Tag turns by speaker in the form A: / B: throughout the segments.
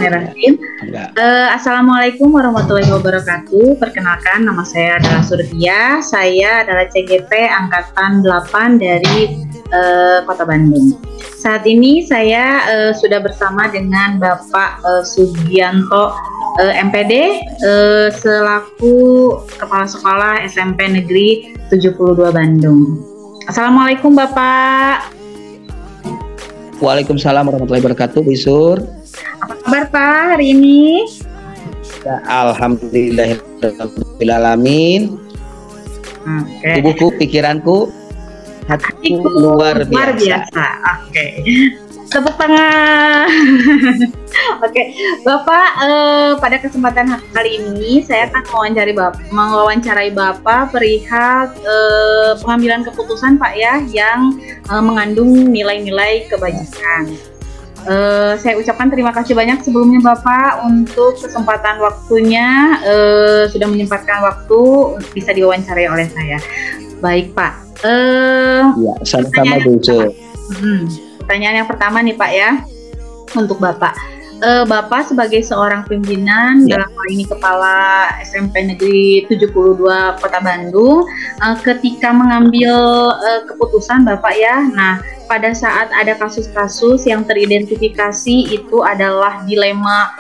A: Bismillahirrahmanirrahim. Assalamualaikum warahmatullahi wabarakatuh. Perkenalkan, nama saya adalah Surtia. Saya adalah CGP Angkatan 8 dari Kota Bandung. Saat ini saya sudah bersama dengan Bapak Sugianto MPD selaku Kepala Sekolah SMP Negeri 72 Bandung. Assalamualaikum Bapak.
B: Waalaikumsalam warahmatullahi wabarakatuh, Bu Sur.
A: Apa kabar Pak hari ini?
B: Ya, alhamdulillahirrahmanirrahim. Tubuhku, pikiranku, hatiku luar biasa.
A: Oke. Tepuk tangan. Oke, Bapak, pada kesempatan kali ini saya akan mewawancarai Bapak perihal pengambilan keputusan Pak ya yang mengandung nilai-nilai kebajikan. Saya ucapkan terima kasih banyak sebelumnya Bapak untuk kesempatan waktunya, sudah menyempatkan waktu bisa diwawancarai oleh saya. Baik Pak.
B: Ya, sama-sama Bu.
A: Pertanyaan yang pertama nih Pak ya, untuk Bapak. Bapak sebagai seorang pimpinan dalam hal ini Kepala SMP Negeri 72 Kota Bandung, ketika mengambil keputusan Bapak ya, nah pada saat ada kasus-kasus yang teridentifikasi itu adalah dilema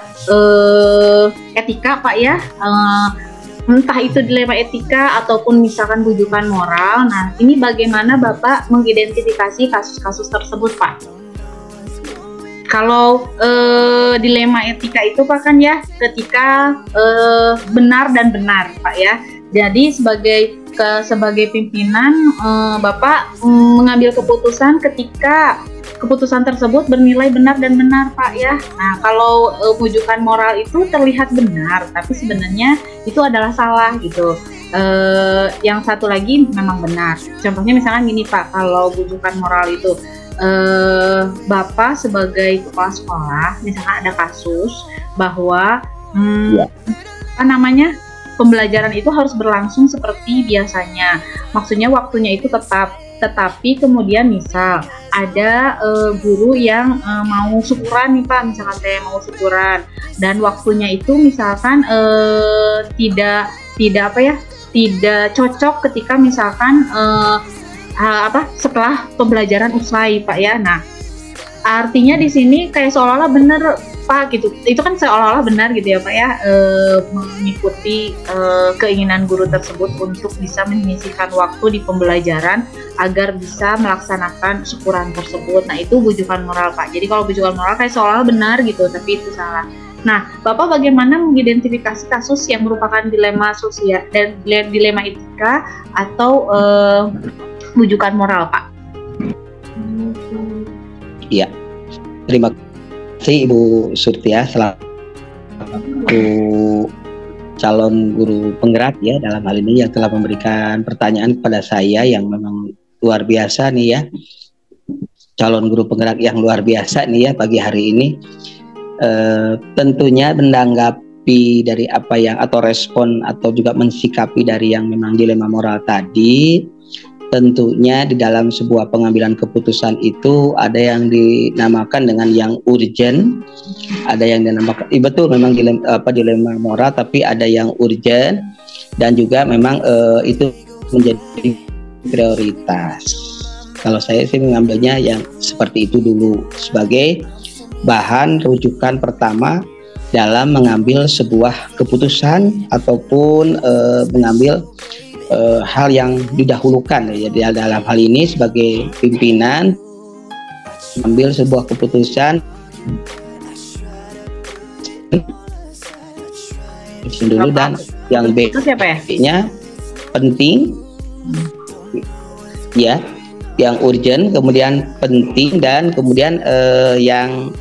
A: etika Pak ya, entah itu dilema etika ataupun misalkan bujukan moral. Nah, ini bagaimana Bapak mengidentifikasi kasus-kasus tersebut, Pak? Kalau dilema etika itu Pak kan ya, ketika benar dan benar, Pak ya. Jadi sebagai pimpinan, Bapak mengambil keputusan ketika keputusan tersebut bernilai benar dan benar Pak ya. Nah kalau bujukan moral itu terlihat benar tapi sebenarnya itu adalah salah gitu. Yang satu lagi memang benar. Contohnya misalkan gini Pak, kalau bujukan moral itu Bapak sebagai kepala sekolah misalkan ada kasus bahwa pembelajaran itu harus berlangsung seperti biasanya. Maksudnya waktunya itu tetapi kemudian misal ada guru yang mau syukuran nih Pak, misalkan saya mau syukuran dan waktunya itu misalkan tidak cocok ketika misalkan setelah pembelajaran usai Pak ya. Nah artinya di sini kayak seolah-olah benar Pak gitu, itu kan seolah-olah benar gitu ya Pak ya, mengikuti keinginan guru tersebut untuk bisa menyisihkan waktu di pembelajaran agar bisa melaksanakan syukuran tersebut. Nah itu bujukan moral Pak. Jadi kalau bujukan moral kayak seolah-olah benar gitu tapi itu salah. Nah Bapak bagaimana mengidentifikasi kasus yang merupakan dilema sosial dan dilema etika atau bujukan moral Pak?
B: Iya, terima kasih Ibu Surtia selaku calon guru penggerak ya dalam hal ini yang telah memberikan pertanyaan kepada saya yang memang luar biasa nih ya, calon guru penggerak yang luar biasa nih ya pagi hari ini. Tentunya menanggapi dari apa yang atau respon atau juga mensikapi dari yang memang dilema moral tadi. Tentunya di dalam sebuah pengambilan keputusan itu ada yang dinamakan dengan yang urgent, ada yang dinamakan betul memang dilema moral, tapi ada yang urgent dan juga memang itu menjadi prioritas. Kalau saya sih mengambilnya yang seperti itu dulu sebagai bahan rujukan pertama dalam mengambil sebuah keputusan ataupun mengambil hal yang didahulukan ya dalam hal ini sebagai pimpinan mengambil sebuah keputusan dulu dan yang B-nya penting ya, yang urgent kemudian penting dan kemudian yang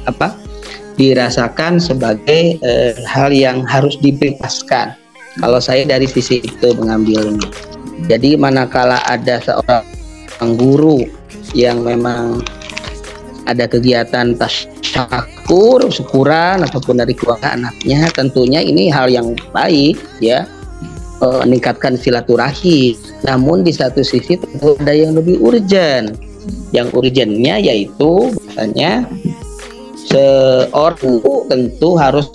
B: dirasakan sebagai hal yang harus diprioritaskan. Kalau saya dari sisi itu mengambilnya. Jadi manakala ada seorang guru yang memang ada kegiatan tasyakur, syukuran ataupun dari keluarga anaknya, tentunya ini hal yang baik ya, meningkatkan silaturahmi. Namun di satu sisi tentu ada yang lebih urgent. Yang urgentnya yaitu misalnya seorang guru tentu harus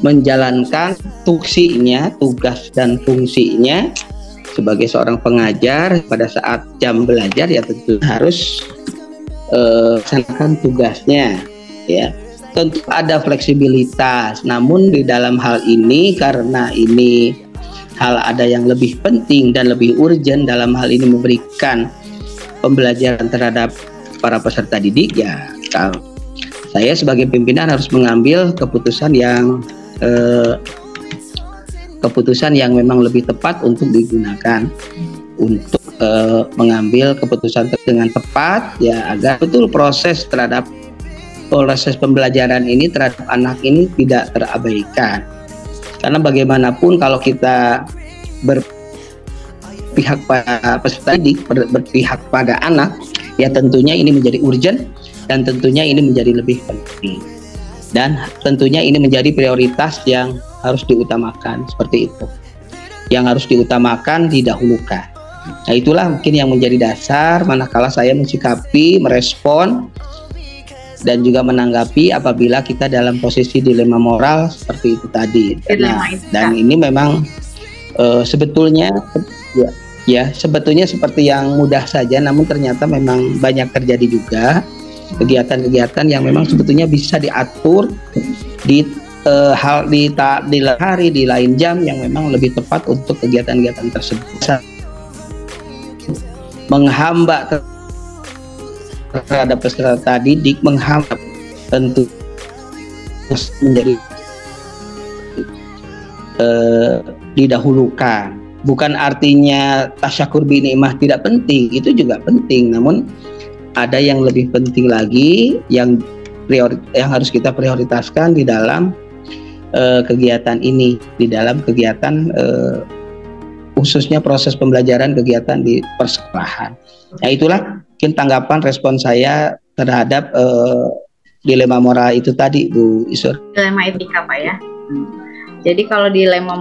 B: menjalankan tuksinya, tugas dan fungsinya sebagai seorang pengajar. Pada saat jam belajar ya tentu harus melaksanakan tugasnya, ya. Tentu ada fleksibilitas, namun di dalam hal ini karena ini hal ada yang lebih penting dan lebih urgent dalam hal ini memberikan pembelajaran terhadap para peserta didik, ya saya sebagai pimpinan harus mengambil keputusan yang memang lebih tepat untuk digunakan untuk mengambil keputusan dengan tepat, ya, agar betul proses pembelajaran ini terhadap anak ini tidak terabaikan. Karena bagaimanapun kalau kita berpihak pada peserta didik, berpihak pada anak, ya tentunya ini menjadi urgent dan tentunya ini menjadi lebih penting. Dan tentunya ini menjadi prioritas yang harus diutamakan, seperti itu. Yang harus diutamakan, didahulukan. Nah, itulah mungkin yang menjadi dasar manakala saya mensikapi, merespon, dan juga menanggapi apabila kita dalam posisi dilema moral seperti itu tadi. Dan ini memang sebetulnya sebetulnya seperti yang mudah saja, namun ternyata memang banyak terjadi juga kegiatan-kegiatan yang memang sebetulnya bisa diatur di hari, di lain jam yang memang lebih tepat untuk kegiatan-kegiatan tersebut. Menghambat terhadap peserta didik, menghambat tentu menjadi didahulukan. Bukan artinya tasyakur bi nikmah tidak penting, itu juga penting, namun ada yang lebih penting lagi yang harus kita prioritaskan di dalam kegiatan ini, di dalam kegiatan khususnya proses pembelajaran kegiatan di persekolahan. Nah, itulah mungkin tanggapan respon saya terhadap dilema moral itu tadi, Bu Isur.
A: Dilema etika, Pak, ya. Jadi kalau dilema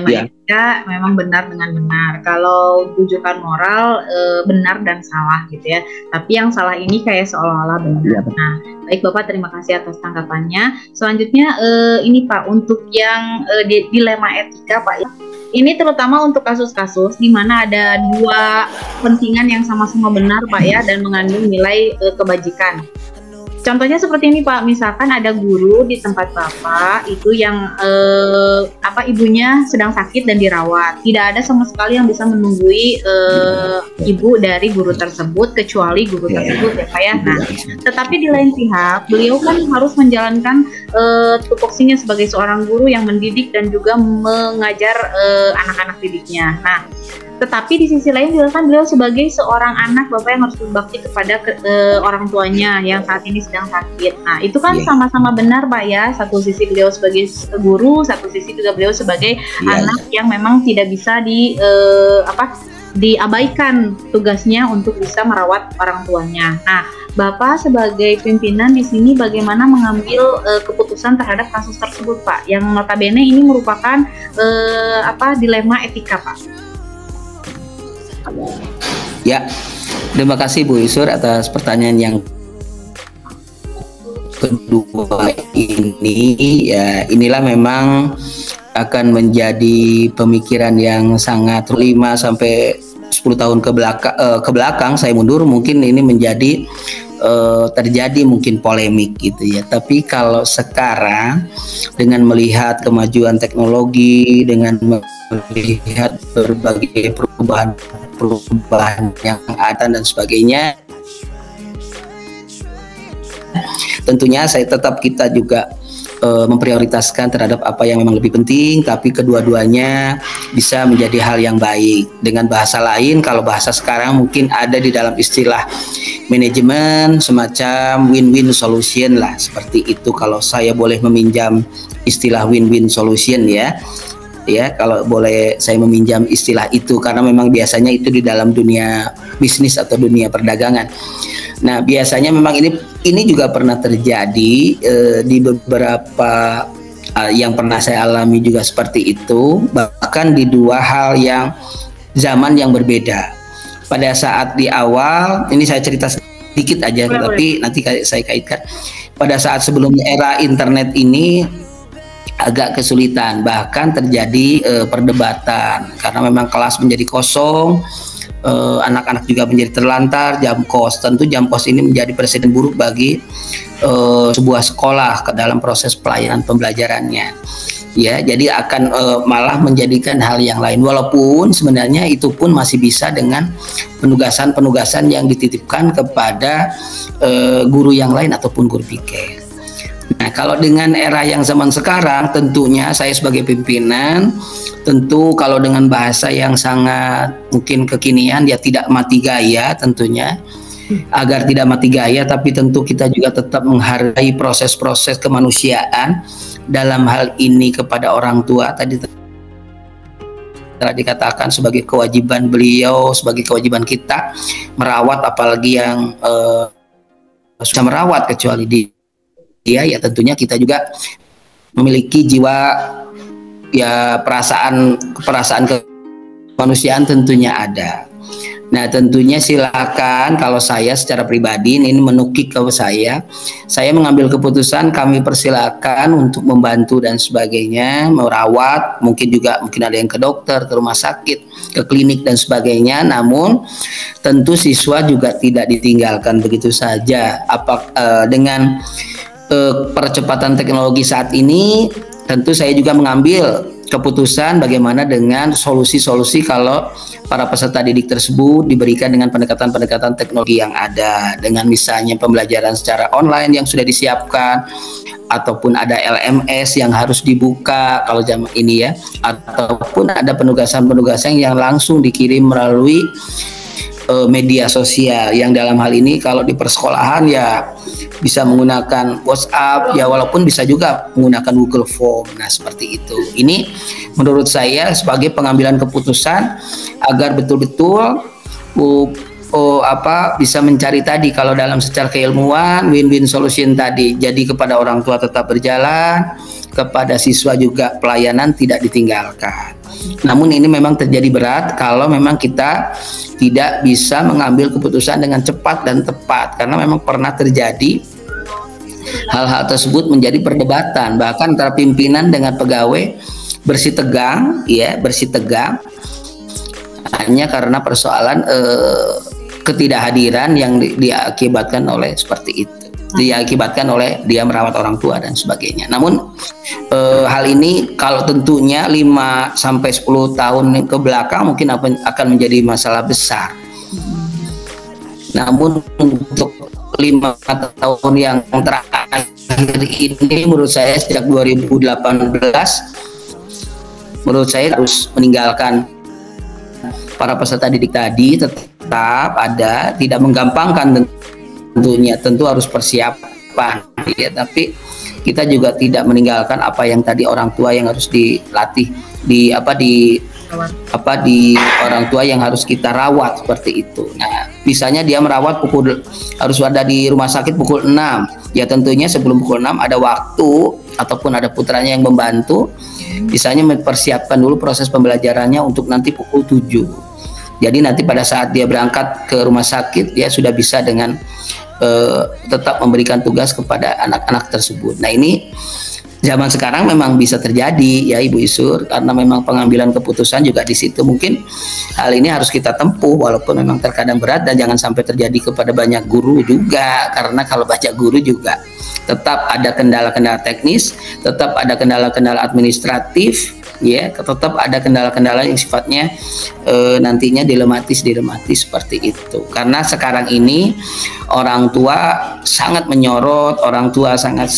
A: etika memang benar dengan benar. Kalau rujukan moral benar dan salah gitu ya. Tapi yang salah ini kayak seolah-olah benar. Ya. Nah, baik Bapak, terima kasih atas tanggapannya. Selanjutnya ini Pak, untuk yang dilema etika Pak, ini terutama untuk kasus-kasus di mana ada dua kepentingan yang sama-sama benar Pak ya, dan mengandung nilai kebajikan. Contohnya seperti ini Pak, misalkan ada guru di tempat Bapak itu yang ibunya sedang sakit dan dirawat. Tidak ada sama sekali yang bisa menunggui ibu dari guru tersebut kecuali guru tersebut ya Pak ya. Nah, tetapi di lain pihak beliau kan harus menjalankan tupoksinya sebagai seorang guru yang mendidik dan juga mengajar anak-anak didiknya. Nah, tetapi di sisi lain juga kan beliau sebagai seorang anak Bapak yang harus berbakti kepada orang tuanya yang saat ini sedang sakit. Nah, itu kan sama-sama benar Pak ya. Satu sisi beliau sebagai guru, satu sisi juga beliau sebagai anak yang memang tidak bisa diabaikan tugasnya untuk bisa merawat orang tuanya. Nah, Bapak sebagai pimpinan di sini bagaimana mengambil keputusan terhadap kasus tersebut Pak? Yang notabene ini merupakan dilema etika Pak.
B: Ya, terima kasih Bu Isur atas pertanyaan yang kedua ini. Ya, inilah memang akan menjadi pemikiran yang sangat 5 sampai 10 tahun ke belakang saya mundur, mungkin ini menjadi terjadi mungkin polemik gitu ya. Tapi kalau sekarang dengan melihat kemajuan teknologi, dengan melihat berbagai perubahan yang ada dan sebagainya, tentunya kita juga memprioritaskan terhadap apa yang memang lebih penting, tapi kedua-duanya bisa menjadi hal yang baik. Dengan bahasa lain, kalau bahasa sekarang mungkin ada di dalam istilah manajemen semacam win-win solution lah, seperti itu kalau saya boleh meminjam istilah win-win solution ya, kalau boleh saya meminjam istilah itu, karena memang biasanya itu di dalam dunia bisnis atau dunia perdagangan. Nah, biasanya memang ini juga pernah terjadi di beberapa yang pernah saya alami juga seperti itu, bahkan di dua hal yang zaman yang berbeda. Pada saat di awal, ini saya cerita sedikit aja, tapi nanti saya kaitkan. pada saat sebelumnya era internet ini agak kesulitan, bahkan terjadi perdebatan karena memang kelas menjadi kosong, anak-anak juga menjadi terlantar, jam kos. Tentu jam kos ini menjadi presiden buruk bagi sebuah sekolah ke dalam proses pelayanan pembelajarannya. Ya, jadi akan malah menjadikan hal yang lain. Walaupun sebenarnya itu pun masih bisa dengan penugasan-penugasan yang dititipkan kepada guru yang lain ataupun guru piket. Nah, kalau dengan era yang zaman sekarang, tentunya saya sebagai pimpinan, tentu kalau dengan bahasa yang sangat mungkin kekinian, ya tidak mati gaya tentunya, agar tidak mati gaya, tapi tentu kita juga tetap menghargai proses-proses kemanusiaan dalam hal ini kepada orang tua. Tadi telah dikatakan sebagai kewajiban beliau, sebagai kewajiban kita merawat, apalagi yang sudah merawat kecuali ya tentunya kita juga memiliki jiwa ya perasaan kemanusiaan tentunya ada. Nah, tentunya silakan, kalau saya secara pribadi ini menukik ke saya mengambil keputusan, kami persilakan untuk membantu dan sebagainya, merawat, mungkin ada yang ke dokter, ke rumah sakit, ke klinik dan sebagainya. Namun tentu siswa juga tidak ditinggalkan begitu saja. Dengan percepatan teknologi saat ini, tentu saya juga mengambil keputusan bagaimana dengan solusi-solusi kalau para peserta didik tersebut diberikan dengan pendekatan-pendekatan teknologi yang ada, dengan misalnya pembelajaran secara online yang sudah disiapkan, ataupun ada LMS yang harus dibuka kalau zaman ini ya, ataupun ada penugasan-penugasan yang langsung dikirim melalui media sosial, yang dalam hal ini kalau di persekolahan ya bisa menggunakan WhatsApp ya, walaupun bisa juga menggunakan Google Form. Nah, seperti itu. Ini menurut saya sebagai pengambilan keputusan agar betul-betul bisa mencari tadi, kalau dalam secara keilmuan win-win solution tadi, jadi kepada orang tua tetap berjalan, kepada siswa juga pelayanan tidak ditinggalkan. Namun ini memang terjadi berat kalau memang kita tidak bisa mengambil keputusan dengan cepat dan tepat, karena memang pernah terjadi hal-hal tersebut menjadi perdebatan, bahkan antara pimpinan dengan pegawai bersih tegang hanya karena persoalan ketidakhadiran yang diakibatkan oleh seperti itu, diakibatkan oleh dia merawat orang tua dan sebagainya. Namun hal ini kalau tentunya 5 sampai 10 tahun ke belakang mungkin akan menjadi masalah besar. Namun untuk 5 tahun yang terakhir ini, menurut saya sejak 2018, menurut saya harus meninggalkan para peserta didik tadi, tetap ada, tidak menggampangkan tentunya, tentu harus persiapan ya, tapi kita juga tidak meninggalkan apa yang tadi orang tua yang harus dilatih di orang tua yang harus kita rawat seperti itu. Nah, misalnya dia merawat harus ada di rumah sakit pukul 6. Ya tentunya sebelum pukul 6 ada waktu ataupun ada putranya yang membantu, misalnya mempersiapkan dulu proses pembelajarannya untuk nanti pukul 7. Jadi nanti pada saat dia berangkat ke rumah sakit, dia sudah bisa dengan tetap memberikan tugas kepada anak-anak tersebut. Nah, ini zaman sekarang memang bisa terjadi ya Ibu Isur, karena memang pengambilan keputusan juga di situ. Mungkin hal ini harus kita tempuh walaupun memang terkadang berat, dan jangan sampai terjadi kepada banyak guru juga, karena kalau banyak guru juga tetap ada kendala-kendala teknis, tetap ada kendala-kendala administratif ya, tetap ada kendala-kendala yang sifatnya nantinya dilematis seperti itu. Karena sekarang ini orang tua sangat menyorot, orang tua sangat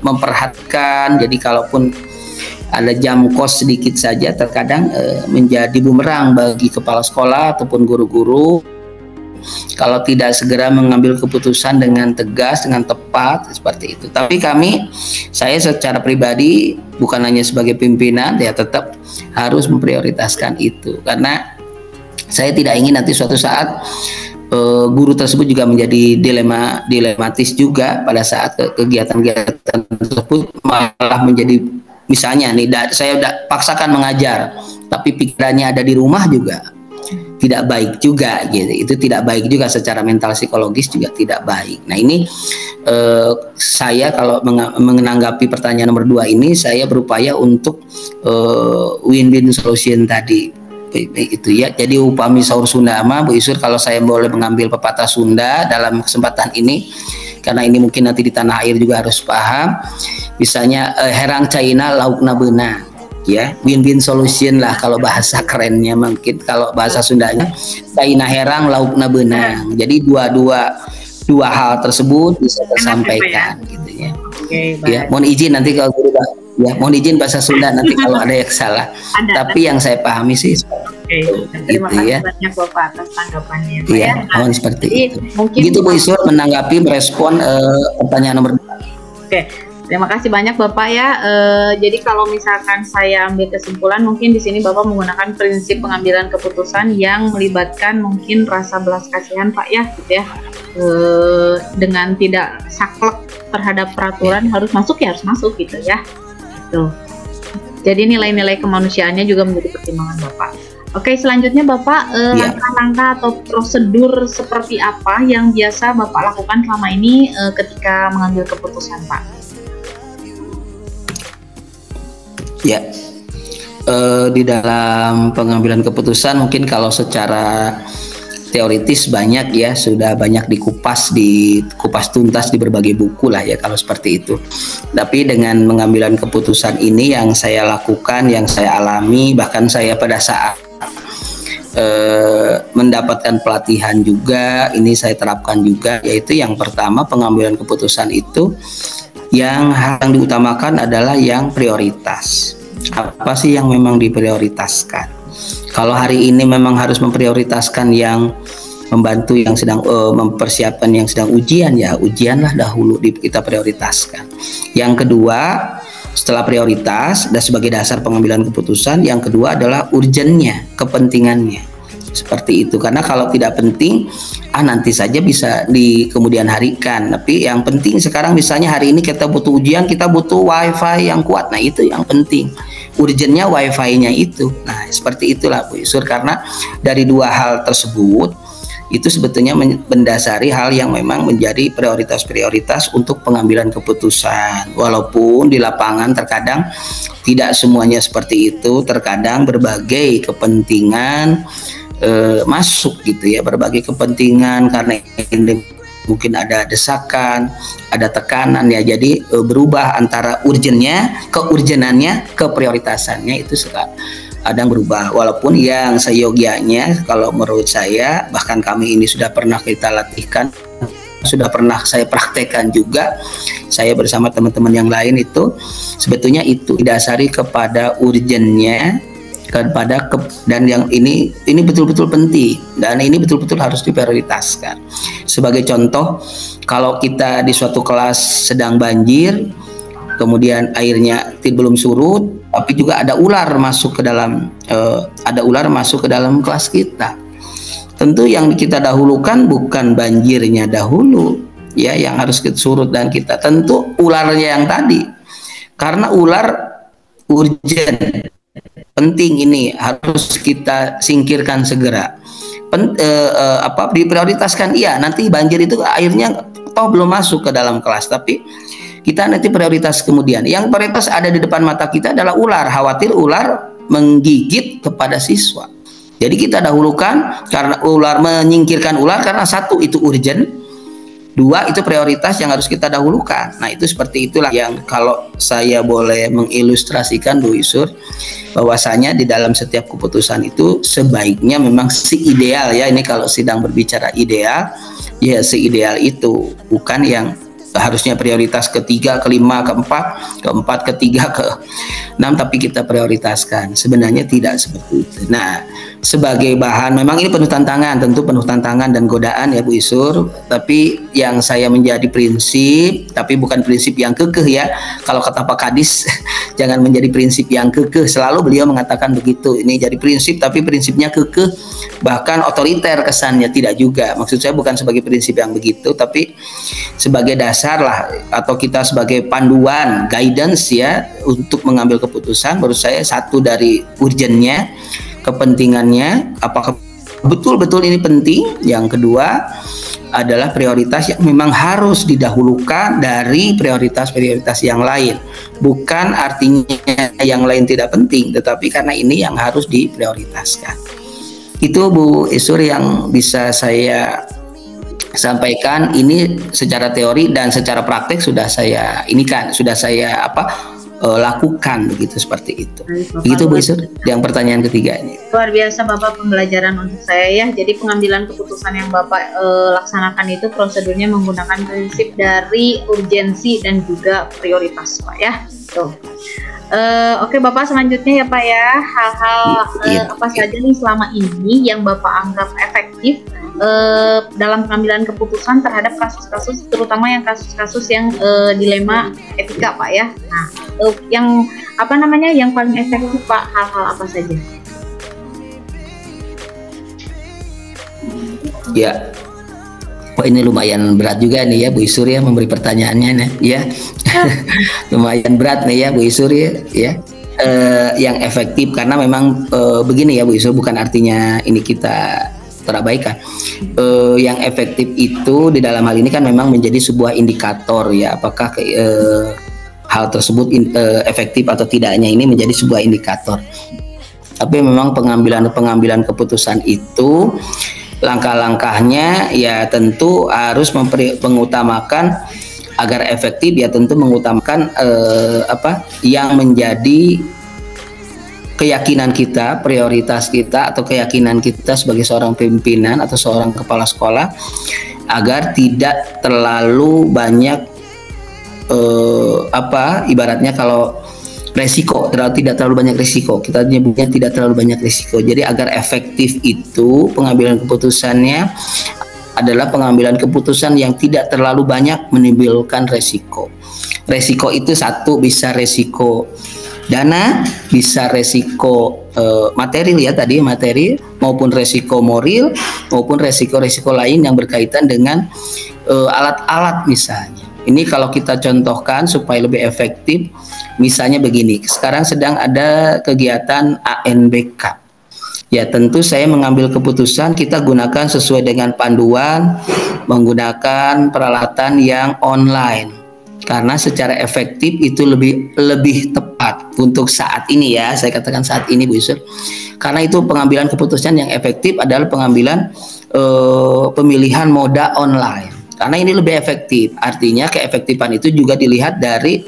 B: memperhatikan. Jadi kalaupun ada jam kos sedikit saja terkadang menjadi bumerang bagi kepala sekolah ataupun guru-guru kalau tidak segera mengambil keputusan dengan tegas, dengan tepat seperti itu. Tapi saya secara pribadi bukan hanya sebagai pimpinan ya, tetap harus memprioritaskan itu, karena saya tidak ingin nanti suatu saat guru tersebut juga menjadi dilematis juga pada saat kegiatan-kegiatan tersebut, malah menjadi misalnya nih saya udah paksakan mengajar tapi pikirannya ada di rumah juga, tidak baik juga gitu. Itu tidak baik juga secara mental psikologis juga tidak baik. Nah ini saya kalau menanggapi pertanyaan nomor 2 ini, saya berupaya untuk win-win solution tadi itu ya. Jadi upami saur Sunda mah Bu Isur, kalau saya boleh mengambil pepatah Sunda dalam kesempatan ini, karena ini mungkin nanti di tanah air juga harus paham. Misalnya herang China laukna beuna, ya win-win solution lah kalau bahasa kerennya. Mungkin kalau bahasa Sundanya China herang laukna beuna. Jadi dua hal tersebut bisa tersampaikan gitu ya.
A: Oke, baik.
B: Ya, mohon izin nanti kalau mohon izin bahasa Sunda nanti kalau ada yang salah. Tapi yang saya pahami sih
A: terima
B: gitu
A: kasih
B: ya.
A: banyak Bapak atas tanggapannya.
B: Iya, mohon seperti itu.
A: Mungkin
B: gitu Bu Isur menanggapi merespon pertanyaan nomor 2.
A: Oke, terima kasih banyak Bapak ya. Jadi kalau misalkan saya ambil kesimpulan, mungkin di sini Bapak menggunakan prinsip pengambilan keputusan yang melibatkan mungkin rasa belas kasihan Pak ya, gitu ya. Dengan tidak saklek terhadap peraturan, harus masuk ya harus masuk gitu ya. Tuh. Jadi nilai-nilai kemanusiaannya juga menjadi pertimbangan Bapak. Oke, selanjutnya Bapak, langkah-langkah atau prosedur seperti apa yang biasa Bapak lakukan selama ini ketika mengambil keputusan Pak?
B: Ya, di dalam pengambilan keputusan mungkin kalau secara teoritis banyak ya, sudah banyak dikupas tuntas di berbagai buku lah ya kalau seperti itu. Tapi dengan pengambilan keputusan ini yang saya lakukan, yang saya alami, bahkan saya pada saat mendapatkan pelatihan juga, ini saya terapkan juga, yaitu yang pertama pengambilan keputusan itu yang diutamakan adalah yang prioritas. Apa sih yang memang diprioritaskan? Kalau hari ini memang harus memprioritaskan yang membantu yang sedang mempersiapkan yang sedang ujian, ya ujianlah dahulu kita prioritaskan. Yang kedua, setelah prioritas dan sebagai dasar pengambilan keputusan, yang kedua adalah urgennya, kepentingannya. Seperti itu, karena kalau tidak penting, nanti saja bisa di kemudian harikan. Tapi yang penting sekarang misalnya hari ini kita butuh ujian, kita butuh wifi yang kuat. Nah itu yang penting, urgennya wifi-nya itu. Nah seperti itulah Bu Isur, karena dari dua hal tersebut itu sebetulnya mendasari hal yang memang menjadi prioritas-prioritas untuk pengambilan keputusan. Walaupun di lapangan terkadang tidak semuanya seperti itu, terkadang berbagai kepentingan masuk gitu ya, berbagai kepentingan, karena ini mungkin ada desakan, ada tekanan ya, jadi berubah antara urgennya, keurgenannya, keprioritasannya itu kadang berubah. Walaupun yang seyogianya kalau menurut saya, bahkan kami ini sudah pernah kita latihkan, sudah pernah saya praktekkan juga, saya bersama teman-teman yang lain, itu sebetulnya itu didasari kepada urgennya, dan yang ini betul-betul penting dan ini betul-betul harus diprioritaskan. Sebagai contoh, kalau kita di suatu kelas sedang banjir, kemudian airnya belum surut, tapi juga ada ular masuk ke dalam kelas kita. Tentu yang kita dahulukan bukan banjirnya dahulu, ya, yang harus kita surut, dan kita tentu ularnya yang tadi, karena ular urgen, penting, ini harus kita singkirkan segera. Diprioritaskan, iya, nanti banjir itu airnya belum masuk ke dalam kelas, tapi kita nanti prioritas kemudian. Yang prioritas ada di depan mata kita adalah ular, khawatir ular menggigit kepada siswa. Jadi kita dahulukan karena menyingkirkan ular, karena satu itu urgent, dua itu prioritas yang harus kita dahulukan. Nah itu seperti itulah yang kalau saya boleh mengilustrasikan Bu Isur, bahwasanya di dalam setiap keputusan itu sebaiknya memang ideal ya, ini kalau sedang berbicara ideal, ya seideal itu, bukan yang harusnya prioritas ketiga, kelima, keempat, ketiga, keenam, tapi kita prioritaskan. Sebenarnya tidak seperti itu. Nah, sebagai bahan, memang ini penuh tantangan, tentu penuh tantangan dan godaan ya Bu Isur, tapi yang saya menjadi prinsip, tapi bukan prinsip yang kekeh ya. Kalau kata Pak Kadis, jangan menjadi prinsip yang kekeh, selalu beliau mengatakan begitu. Ini jadi prinsip, tapi prinsipnya kekeh, bahkan otoriter kesannya, tidak juga. Maksud saya bukan sebagai prinsip yang begitu, tapi sebagai dasar lah, atau kita sebagai panduan, guidance ya, untuk mengambil keputusan. Menurut saya satu dari urgennya, kepentingannya, apakah betul-betul ini penting. Yang kedua adalah prioritas yang memang harus didahulukan dari prioritas-prioritas yang lain. Bukan artinya yang lain tidak penting, tetapi karena ini yang harus diprioritaskan. Itu Bu Isur yang bisa saya sampaikan. Ini secara teori dan secara praktek sudah saya lakukan begitu, seperti itu. Begitu Bu Isur. Yang pertanyaan ketiga ini.
A: Luar biasa Bapak pembelajaran untuk saya ya. Jadi pengambilan keputusan yang Bapak laksanakan itu prosedurnya menggunakan prinsip dari urgensi dan juga prioritas Pak ya. Tuh. Oke Bapak, selanjutnya ya Pak ya, hal-hal apa saja nih selama ini yang Bapak anggap efektif dalam pengambilan keputusan terhadap kasus-kasus, terutama yang kasus-kasus yang dilema etika Pak ya. Nah, yang yang paling efektif Pak, hal-hal apa saja?
B: Ya, ini lumayan berat juga nih ya Bu Isur ya, memberi pertanyaannya nih ya. Lumayan berat nih ya Bu Isur ya. Yang efektif karena memang begini ya Bu Isur, bukan artinya ini kita terabaikan. Yang efektif itu di dalam hal ini kan memang menjadi sebuah indikator ya, apakah hal tersebut efektif atau tidaknya ini menjadi sebuah indikator. Tapi memang pengambilan keputusan itu langkah-langkahnya ya tentu harus mengutamakan agar efektif, ya tentu mengutamakan yang menjadi keyakinan kita, prioritas kita atau keyakinan kita sebagai seorang pimpinan atau seorang kepala sekolah, agar tidak terlalu banyak ibaratnya kalau resiko, tidak terlalu banyak resiko, kita nyebutnya tidak terlalu banyak resiko. Jadi agar efektif itu pengambilan keputusannya adalah pengambilan keputusan yang tidak terlalu banyak menimbulkan resiko. Resiko itu satu, bisa resiko dana, bisa resiko material ya tadi, materi, maupun resiko moral, maupun resiko-resiko lain yang berkaitan dengan alat-alat misalnya. Ini kalau kita contohkan supaya lebih efektif, misalnya begini, sekarang sedang ada kegiatan ANBK. Ya tentu saya mengambil keputusan kita gunakan sesuai dengan panduan, menggunakan peralatan yang online. Karena secara efektif itu lebih tepat untuk saat ini ya, saya katakan saat ini Bu Isur. Karena itu pengambilan keputusan yang efektif adalah pengambilan pemilihan moda online. Karena ini lebih efektif, artinya keefektifan itu juga dilihat dari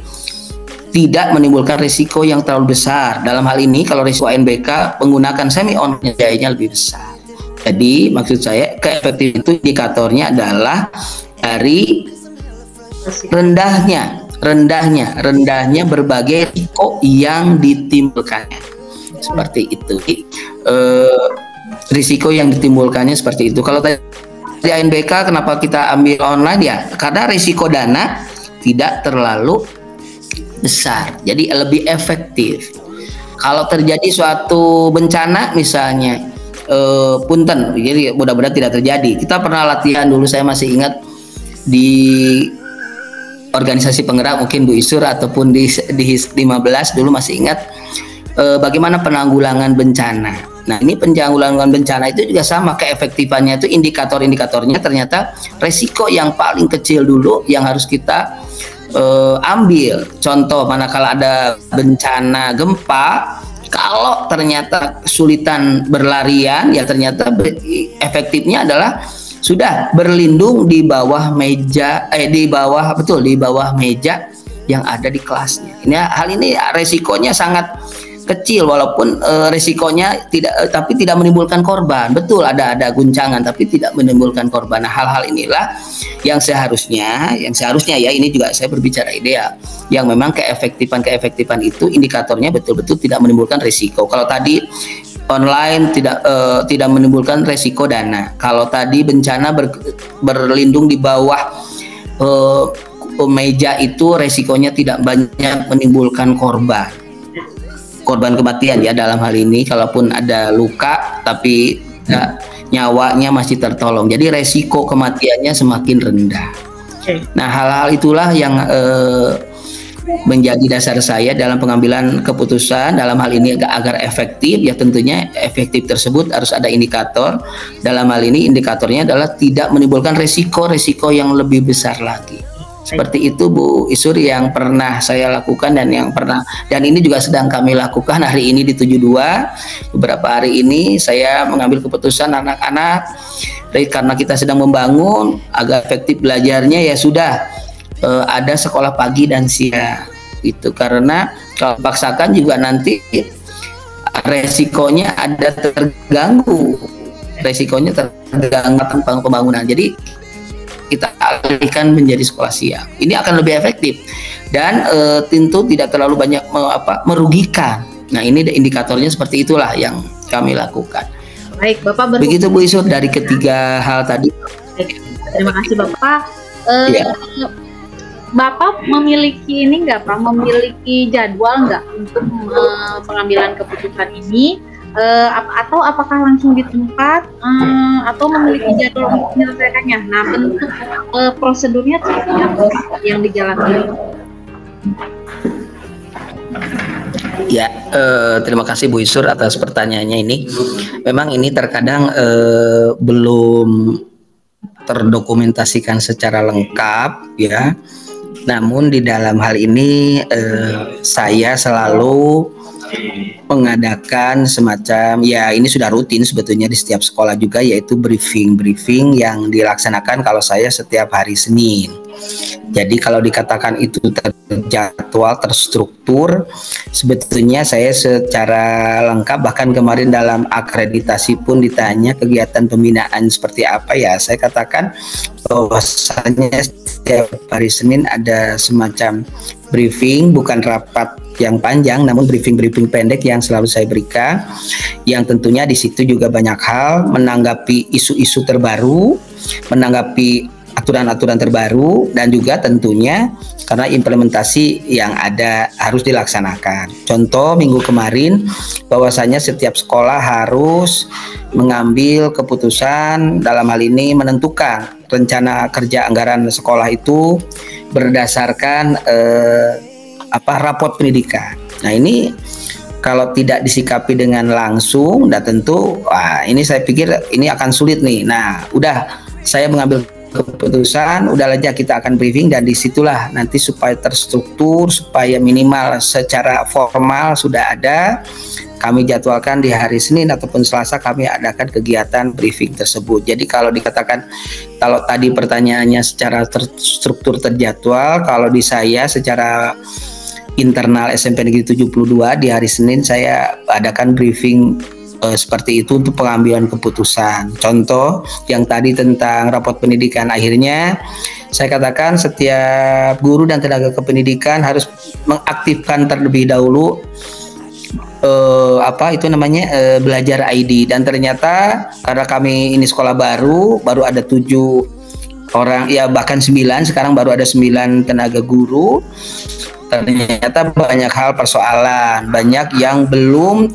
B: tidak menimbulkan risiko yang terlalu besar. Dalam hal ini kalau risiko ANBK menggunakan semi online biayanya lebih besar. Jadi maksud saya keefektifan itu indikatornya adalah dari rendahnya berbagai risiko yang ditimbulkannya. Seperti itu. Risiko yang ditimbulkannya seperti itu. Kalau tadi di ANBK kenapa kita ambil online ya? Karena risiko dana tidak terlalu besar, jadi lebih efektif. Kalau terjadi suatu bencana misalnya, punten, jadi mudah-mudahan tidak terjadi. Kita pernah latihan dulu, saya masih ingat di organisasi penggerak mungkin Bu Isur ataupun di 15 dulu masih ingat bagaimana penanggulangan bencana. Nah ini penanggulangan bencana itu juga sama, keefektifannya itu indikator-indikatornya ternyata resiko yang paling kecil dulu yang harus kita ambil. Contoh manakala ada bencana gempa, kalau ternyata kesulitan berlarian ya ternyata efektifnya adalah sudah berlindung di bawah meja di bawah meja yang ada di kelasnya. Hal ini resikonya sangat kecil walaupun resikonya tapi tidak menimbulkan korban. Betul ada guncangan tapi tidak menimbulkan korban. Nah, hal-hal inilah yang seharusnya ya, ini juga saya berbicara ideal, yang memang keefektifan itu indikatornya betul-betul tidak menimbulkan risiko. Kalau tadi online tidak menimbulkan risiko dana. Kalau tadi bencana berlindung di bawah meja itu resikonya tidak banyak menimbulkan korban kematian ya dalam hal ini, kalaupun ada luka tapi nyawanya masih tertolong, jadi resiko kematiannya semakin rendah. Nah hal-hal itulah yang menjadi dasar saya dalam pengambilan keputusan dalam hal ini agar efektif. Ya tentunya efektif tersebut harus ada indikator. Dalam hal ini indikatornya adalah tidak menimbulkan resiko yang lebih besar lagi. Seperti itu Bu Isur yang pernah saya lakukan dan ini juga sedang kami lakukan hari ini di 72. Beberapa hari ini saya mengambil keputusan anak-anak karena kita sedang membangun agar efektif belajarnya, ya sudah ada sekolah pagi dan siang itu, karena kalau paksakan juga nanti resikonya ada terganggu pembangunan. Jadi kita alihkan menjadi sekolah siang. Ini akan lebih efektif dan tentu tidak terlalu banyak merugikan. Nah, ini indikatornya seperti itulah yang kami lakukan.
A: Baik, Bapak
B: begitu Bu Isur dari ketiga hal tadi.
A: Baik, terima kasih Bapak.
B: Ya.
A: Bapak memiliki ini nggak Pak? Memiliki jadwal nggak untuk pengambilan keputusan ini? Atau apakah langsung di tempat atau memiliki jadwal untuk menyelesaikannya? Nah, bentuk prosedurnya seperti apa yang dijalankan?
B: Ya, terima kasih Bu Isur atas pertanyaannya ini. Memang ini terkadang belum terdokumentasikan secara lengkap, ya. Namun di dalam hal ini saya selalu mengadakan semacam, ya ini sudah rutin sebetulnya di setiap sekolah juga, yaitu briefing yang dilaksanakan kalau saya setiap hari Senin. Jadi kalau dikatakan itu terjadwal, terstruktur, sebetulnya saya secara lengkap, bahkan kemarin dalam akreditasi pun ditanya kegiatan pembinaan seperti apa, ya saya katakan bahwasanya setiap hari Senin ada semacam briefing, bukan rapat yang panjang, namun briefing pendek yang selalu saya berikan, yang tentunya di situ juga banyak hal menanggapi isu-isu terbaru, menanggapi aturan-aturan terbaru, dan juga tentunya karena implementasi yang ada harus dilaksanakan. Contoh minggu kemarin bahwasanya setiap sekolah harus mengambil keputusan dalam hal ini menentukan rencana kerja anggaran sekolah itu berdasarkan raport pendidikan. Nah, ini kalau tidak disikapi dengan langsung, dan tentu ini saya pikir ini akan sulit nih. Nah, udah saya mengambil keputusan, udah aja kita akan briefing, dan disitulah nanti supaya terstruktur, supaya minimal secara formal sudah ada, kami jadwalkan di hari Senin ataupun Selasa kami adakan kegiatan briefing tersebut. Jadi kalau dikatakan, kalau tadi pertanyaannya secara terstruktur terjadwal, kalau di saya secara internal SMP Negeri 72 di hari Senin saya adakan briefing seperti itu untuk pengambilan keputusan. Contoh yang tadi tentang raport pendidikan, akhirnya saya katakan setiap guru dan tenaga kependidikan harus mengaktifkan terlebih dahulu belajar ID, dan ternyata karena kami ini sekolah baru ada 7 orang, ya bahkan 9, sekarang baru ada 9 tenaga guru. Ternyata banyak hal persoalan, banyak yang belum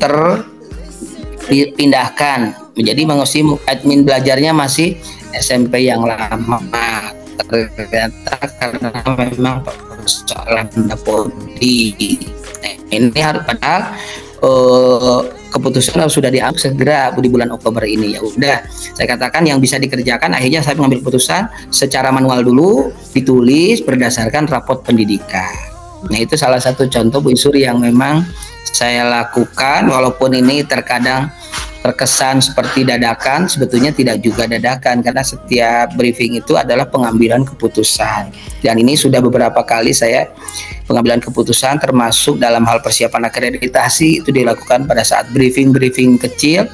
B: dipindahkan menjadi mengusung admin belajarnya masih SMP yang lama. Ternyata karena memang persoalan Dapodi. Ini harus, padahal keputusan sudah diambil segera di bulan Oktober ini. Ya udah, saya katakan yang bisa dikerjakan, akhirnya saya mengambil keputusan secara manual dulu, ditulis berdasarkan raport pendidikan. Nah, itu salah satu contoh Bu Isuri yang memang saya lakukan, walaupun ini terkadang terkesan seperti dadakan, sebetulnya tidak juga dadakan, karena setiap briefing itu adalah pengambilan keputusan. Dan ini sudah beberapa kali saya pengambilan keputusan, termasuk dalam hal persiapan akreditasi, itu dilakukan pada saat briefing kecil,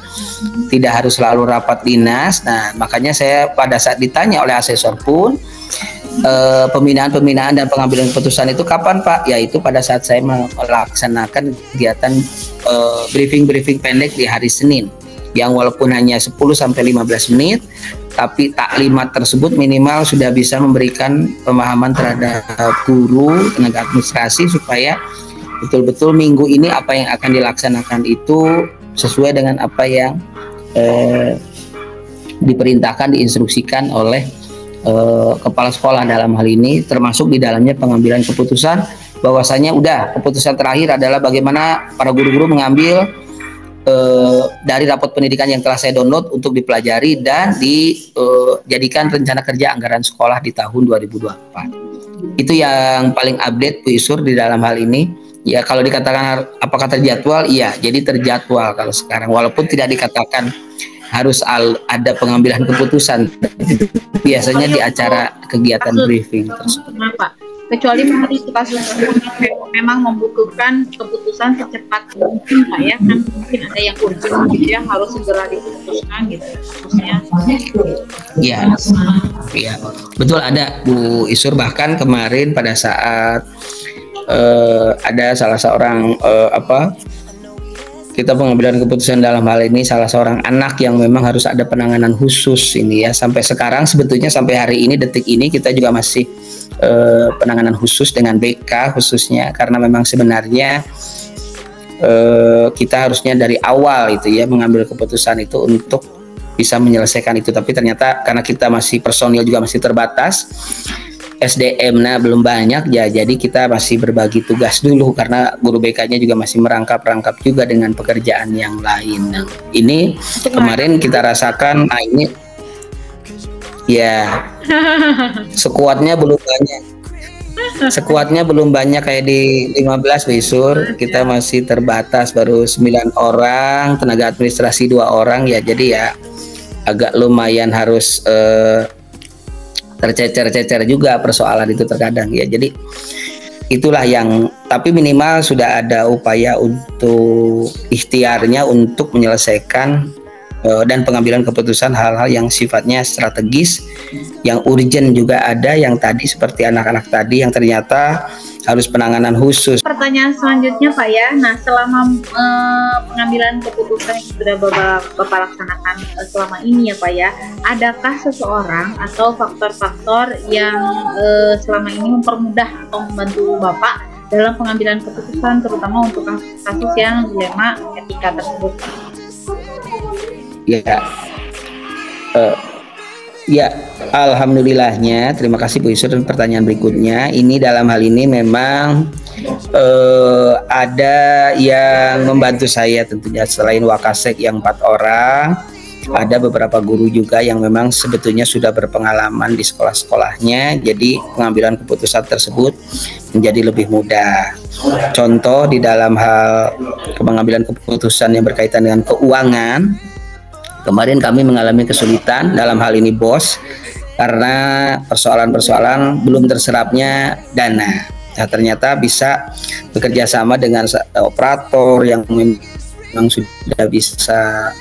B: tidak harus selalu rapat dinas. Nah, makanya saya pada saat ditanya oleh asesor pun, pembinaan dan pengambilan keputusan itu kapan Pak? Yaitu pada saat saya melaksanakan kegiatan briefing pendek di hari Senin, yang walaupun hanya 10-15 menit, tapi taklimat tersebut minimal sudah bisa memberikan pemahaman terhadap guru, tenaga administrasi, supaya betul-betul minggu ini apa yang akan dilaksanakan itu sesuai dengan apa yang diperintahkan, diinstruksikan oleh kepala sekolah dalam hal ini, termasuk di dalamnya pengambilan keputusan bahwasanya udah keputusan terakhir adalah bagaimana para guru-guru mengambil dari rapot pendidikan yang telah saya download untuk dipelajari dan dijadikan rencana kerja anggaran sekolah di tahun 2024. Itu yang paling update Bu Isur di dalam hal ini. Ya kalau dikatakan apakah terjadwal, iya jadi terjadwal kalau sekarang, walaupun tidak dikatakan harus ada pengambilan keputusan, biasanya di acara kegiatan briefing tersebut.
A: Kecuali menurut kasus memang membutuhkan keputusan secepat mungkin Pak ya, kan mungkin ada yang urgent gitu ya, harus segera diputuskan gitu khususnya.
B: Iya, iya betul ada Bu Isur, bahkan kemarin pada saat ada salah seorang kita pengambilan keputusan dalam hal ini salah seorang anak yang memang harus ada penanganan khusus ini ya, sampai sekarang sebetulnya sampai hari ini detik ini kita juga masih penanganan khusus dengan BK khususnya, karena memang sebenarnya kita harusnya dari awal itu ya mengambil keputusan itu untuk bisa menyelesaikan itu, tapi ternyata karena kita masih personil juga masih terbatas, SDM-nya belum banyak ya, jadi kita masih berbagi tugas dulu karena guru BK-nya juga masih merangkap juga dengan pekerjaan yang lain. Nah, ini kemarin kita rasakan, nah ini ya sekuatnya belum banyak kayak di 15 Wisur, kita masih terbatas baru 9 orang, tenaga administrasi 2 orang ya, jadi ya agak lumayan harus tercecer-cecer juga persoalan itu terkadang ya, jadi itulah yang, tapi minimal sudah ada upaya untuk ikhtiarnya untuk menyelesaikan dan pengambilan keputusan hal-hal yang sifatnya strategis, yang urgent juga ada, yang tadi seperti anak-anak tadi yang ternyata harus penanganan khusus.
A: Pertanyaan selanjutnya Pak ya, nah selama pengambilan keputusan yang sudah Bapak laksanakan selama ini ya Pak ya, adakah seseorang atau faktor-faktor yang selama ini mempermudah atau membantu Bapak dalam pengambilan keputusan, terutama untuk kasus yang dilema etika tersebut?
B: Ya, alhamdulillahnya, terima kasih Bu Isur. Dan pertanyaan berikutnya, ini dalam hal ini memang ada yang membantu saya tentunya selain Wakasek yang 4 orang, ada beberapa guru juga yang memang sebetulnya sudah berpengalaman di sekolah-sekolahnya, jadi pengambilan keputusan tersebut menjadi lebih mudah. Contoh di dalam hal pengambilan keputusan yang berkaitan dengan keuangan, kemarin kami mengalami kesulitan dalam hal ini BOS karena persoalan-persoalan belum terserapnya dana. Nah, ternyata bisa bekerja sama dengan operator yang memang sudah bisa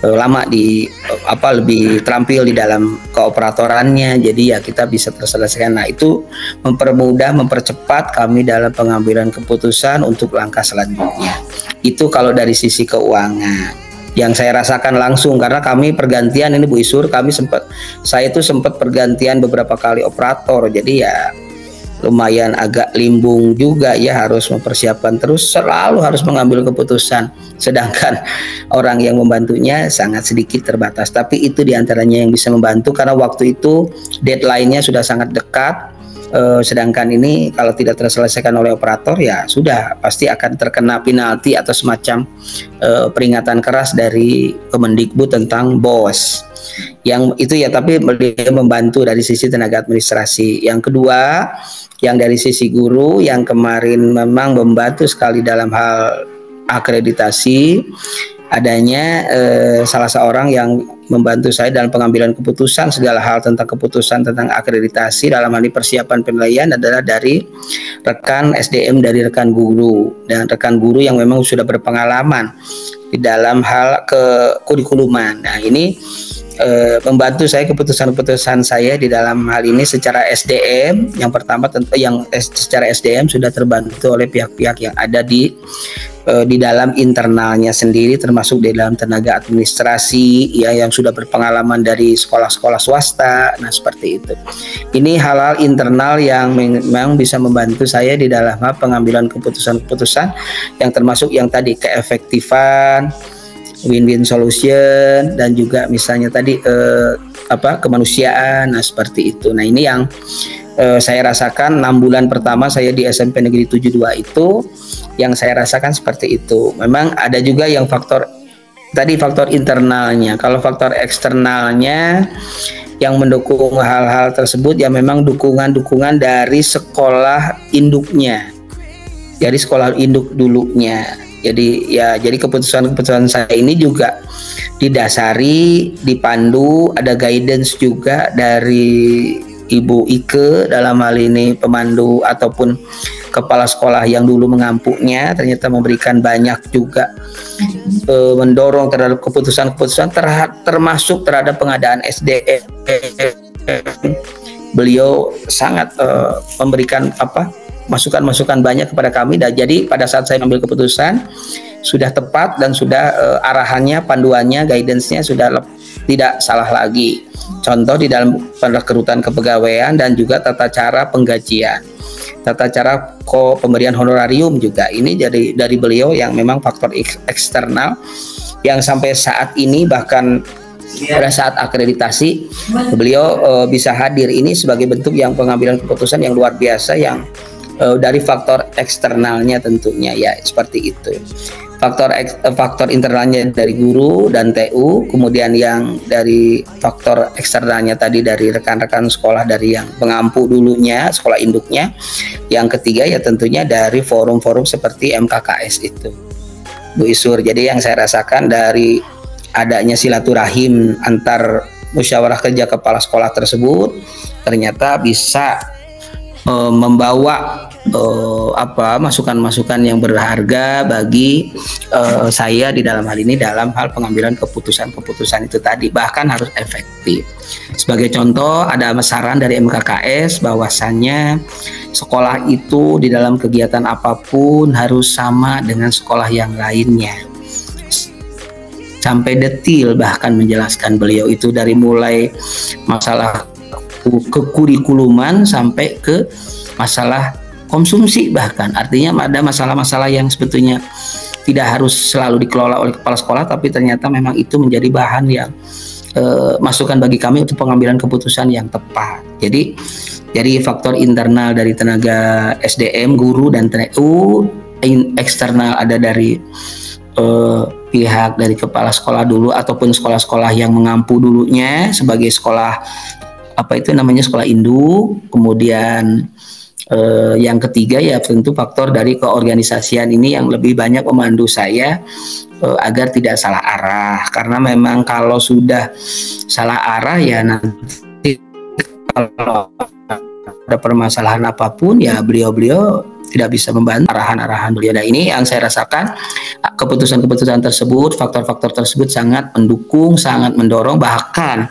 B: lama di lebih terampil di dalam keoperatorannya, jadi ya kita bisa terselesaikan. Nah, itu mempermudah, mempercepat kami dalam pengambilan keputusan untuk langkah selanjutnya. Itu kalau dari sisi keuangan yang saya rasakan langsung, karena kami pergantian ini Bu Isur, saya itu sempat pergantian beberapa kali operator, jadi ya lumayan agak limbung juga ya, harus mempersiapkan terus, selalu harus mengambil keputusan, sedangkan orang yang membantunya sangat sedikit terbatas. Tapi itu diantaranya yang bisa membantu karena waktu itu deadline-nya sudah sangat dekat. Sedangkan ini kalau tidak terselesaikan oleh operator ya sudah pasti akan terkena penalti atau semacam peringatan keras dari Kemendikbud tentang BOS. Yang itu ya, tapi beliau membantu dari sisi tenaga administrasi. Yang kedua, yang dari sisi guru yang kemarin memang membantu sekali dalam hal akreditasi, adanya salah seorang yang membantu saya dalam pengambilan keputusan segala hal tentang keputusan tentang akreditasi dalam hal ini persiapan penilaian adalah dari rekan SDM dari rekan guru, dan rekan guru yang memang sudah berpengalaman di dalam hal kurikulum. Nah, ini membantu saya keputusan-keputusan saya di dalam hal ini secara SDM. Yang pertama tentu yang secara SDM sudah terbantu oleh pihak-pihak yang ada di dalam internalnya sendiri, termasuk di dalam tenaga administrasi ya yang sudah berpengalaman dari sekolah-sekolah swasta. Nah, seperti itu. Ini hal-hal internal yang memang bisa membantu saya di dalam pengambilan keputusan-keputusan yang termasuk yang tadi keefektifan, win-win solution, dan juga misalnya tadi kemanusiaan. Nah, seperti itu. Nah, ini yang saya rasakan 6 bulan pertama saya di SMP Negeri 72 itu, yang saya rasakan seperti itu. Memang ada juga yang faktor internalnya. Kalau faktor eksternalnya yang mendukung hal-hal tersebut ya memang dukungan dari sekolah induknya, dari sekolah induk dulunya. Jadi keputusan saya ini juga didasari, dipandu, ada guidance juga dari Ibu Ike, dalam hal ini pemandu ataupun kepala sekolah yang dulu mengampunya, ternyata memberikan banyak juga mendorong terhadap keputusan-keputusan termasuk terhadap pengadaan SDM. Beliau sangat memberikan masukan-masukan banyak kepada kami, dan jadi pada saat saya ambil keputusan sudah tepat dan sudah arahannya, panduannya, guidance-nya sudah tidak salah lagi. Contoh di dalam perekrutan kepegawaian dan juga tata cara penggajian, tata cara pemberian honorarium juga ini dari beliau yang memang faktor eksternal yang sampai saat ini bahkan pada saat akreditasi beliau bisa hadir ini sebagai bentuk yang pengambilan keputusan yang luar biasa yang dari faktor eksternalnya tentunya ya seperti itu. Faktor internalnya dari guru dan TU, kemudian yang dari faktor eksternalnya tadi dari rekan-rekan sekolah dari yang pengampu dulunya, sekolah induknya. Yang ketiga ya tentunya dari forum-forum seperti MKKS itu, Bu Isur. Jadi yang saya rasakan dari adanya silaturahim antar musyawarah kerja kepala sekolah tersebut ternyata bisa membawa masukan-masukan yang berharga bagi saya di dalam hal ini dalam hal pengambilan keputusan-keputusan itu tadi, bahkan harus efektif. Sebagai contoh ada saran dari MKKS bahwasannya sekolah itu di dalam kegiatan apapun harus sama dengan sekolah yang lainnya. Sampai detil bahkan menjelaskan beliau itu dari mulai masalah kekurikuluman sampai ke masalah konsumsi, bahkan artinya ada masalah-masalah yang sebetulnya tidak harus selalu dikelola oleh kepala sekolah, tapi ternyata memang itu menjadi bahan yang masukan bagi kami untuk pengambilan keputusan yang tepat. Jadi faktor internal dari tenaga SDM, guru dan TU, eksternal ada dari pihak dari kepala sekolah dulu ataupun sekolah-sekolah yang mengampu dulunya sebagai sekolah sekolah induk. Kemudian yang ketiga ya tentu faktor dari keorganisasian ini yang lebih banyak memandu saya agar tidak salah arah, karena memang kalau sudah salah arah ya nanti kalau ada permasalahan apapun ya beliau tidak bisa membantu arahan-arahan beliau. Nah ini yang saya rasakan, keputusan-keputusan tersebut, faktor-faktor tersebut sangat mendukung, sangat mendorong, bahkan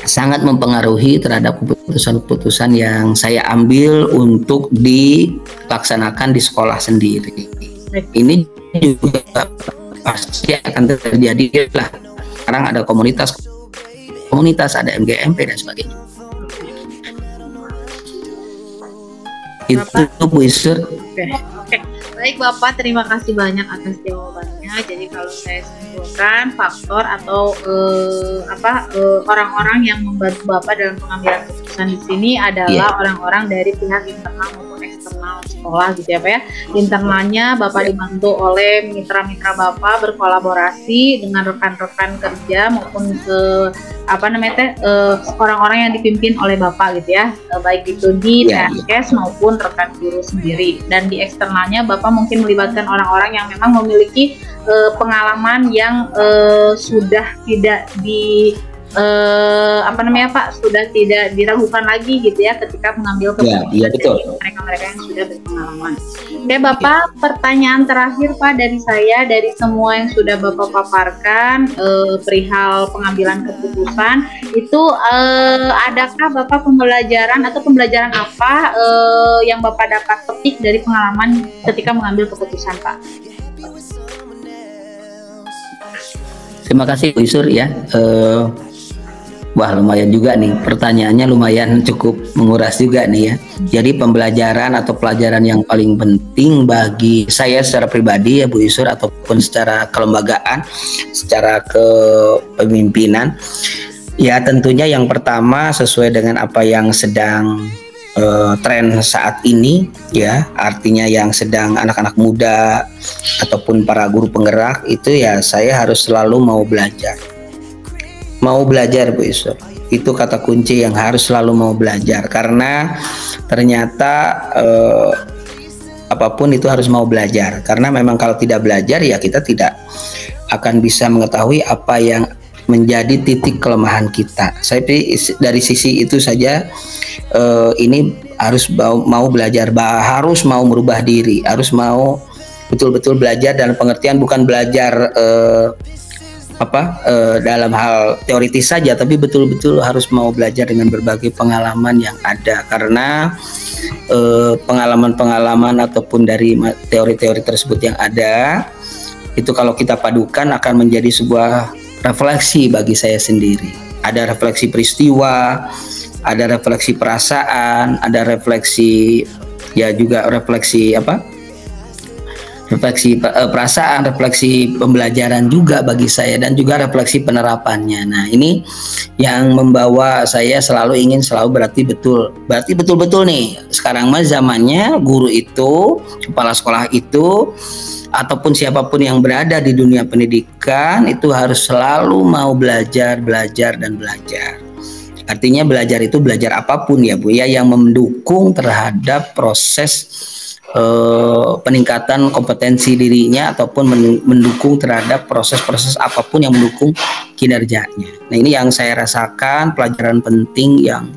B: sangat mempengaruhi terhadap keputusan-keputusan yang saya ambil untuk dilaksanakan di sekolah sendiri. Ini juga pasti akan terjadi lah. Sekarang ada komunitas, ada MGMP dan sebagainya. Itu Bu Isur.
A: Oke. Baik Bapak, terima kasih banyak atas jawabannya. Jadi kalau saya simpulkan, faktor atau orang-orang yang membantu Bapak dalam pengambilan keputusan di sini adalah orang-orang dari pihak internal maupun eksternal sekolah gitu ya Pak ya. Internalnya Bapak dibantu oleh mitra-mitra Bapak berkolaborasi dengan rekan-rekan kerja maupun orang-orang yang dipimpin oleh Bapak gitu ya, baik itu di TSKes maupun rekan guru sendiri. Dan di eksternalnya Bapak mungkin melibatkan orang-orang yang memang memiliki pengalaman yang sudah tidak sudah tidak diragukan lagi gitu ya ketika mengambil keputusan mereka-mereka yang sudah berpengalaman. Oke Bapak, pertanyaan terakhir Pak dari saya, dari semua yang sudah Bapak paparkan perihal pengambilan keputusan itu, adakah Bapak pembelajaran apa yang Bapak dapat petik dari pengalaman ketika mengambil keputusan Pak?
B: Terima kasih Bu Isur ya. Wah lumayan juga nih, pertanyaannya lumayan cukup menguras juga nih ya. Jadi pembelajaran atau pelajaran yang paling penting bagi saya secara pribadi ya Bu Isur, ataupun secara kelembagaan, secara kepemimpinan, Ya tentunya yang pertama sesuai dengan apa yang sedang tren saat ini ya, artinya yang sedang anak-anak muda ataupun para guru penggerak itu ya saya harus selalu mau belajar. Mau belajar Bu Isur. Itu kata kunci yang harus selalu mau belajar karena ternyata apapun itu harus mau belajar karena memang kalau tidak belajar ya kita tidak akan bisa mengetahui apa yang menjadi titik kelemahan kita. Saya dari sisi itu saja ini harus mau belajar, harus mau merubah diri, harus mau betul-betul belajar dalam pengertian bukan belajar dalam hal teoritis saja, tapi betul-betul harus mau belajar dengan berbagai pengalaman yang ada karena pengalaman-pengalaman ataupun dari teori-teori tersebut yang ada itu kalau kita padukan akan menjadi sebuah refleksi bagi saya sendiri. Ada refleksi peristiwa, ada refleksi perasaan, ada refleksi ya juga refleksi refleksi perasaan, refleksi pembelajaran juga bagi saya dan juga refleksi penerapannya. Nah, ini yang membawa saya selalu ingin berarti betul-betul nih sekarang mah zamannya guru itu, kepala sekolah itu ataupun siapapun yang berada di dunia pendidikan itu harus selalu mau belajar. Artinya belajar itu belajar apapun ya Bu ya yang mendukung terhadap proses peningkatan kompetensi dirinya ataupun mendukung terhadap proses-proses apapun yang mendukung kinerjanya. Nah ini yang saya rasakan pelajaran penting yang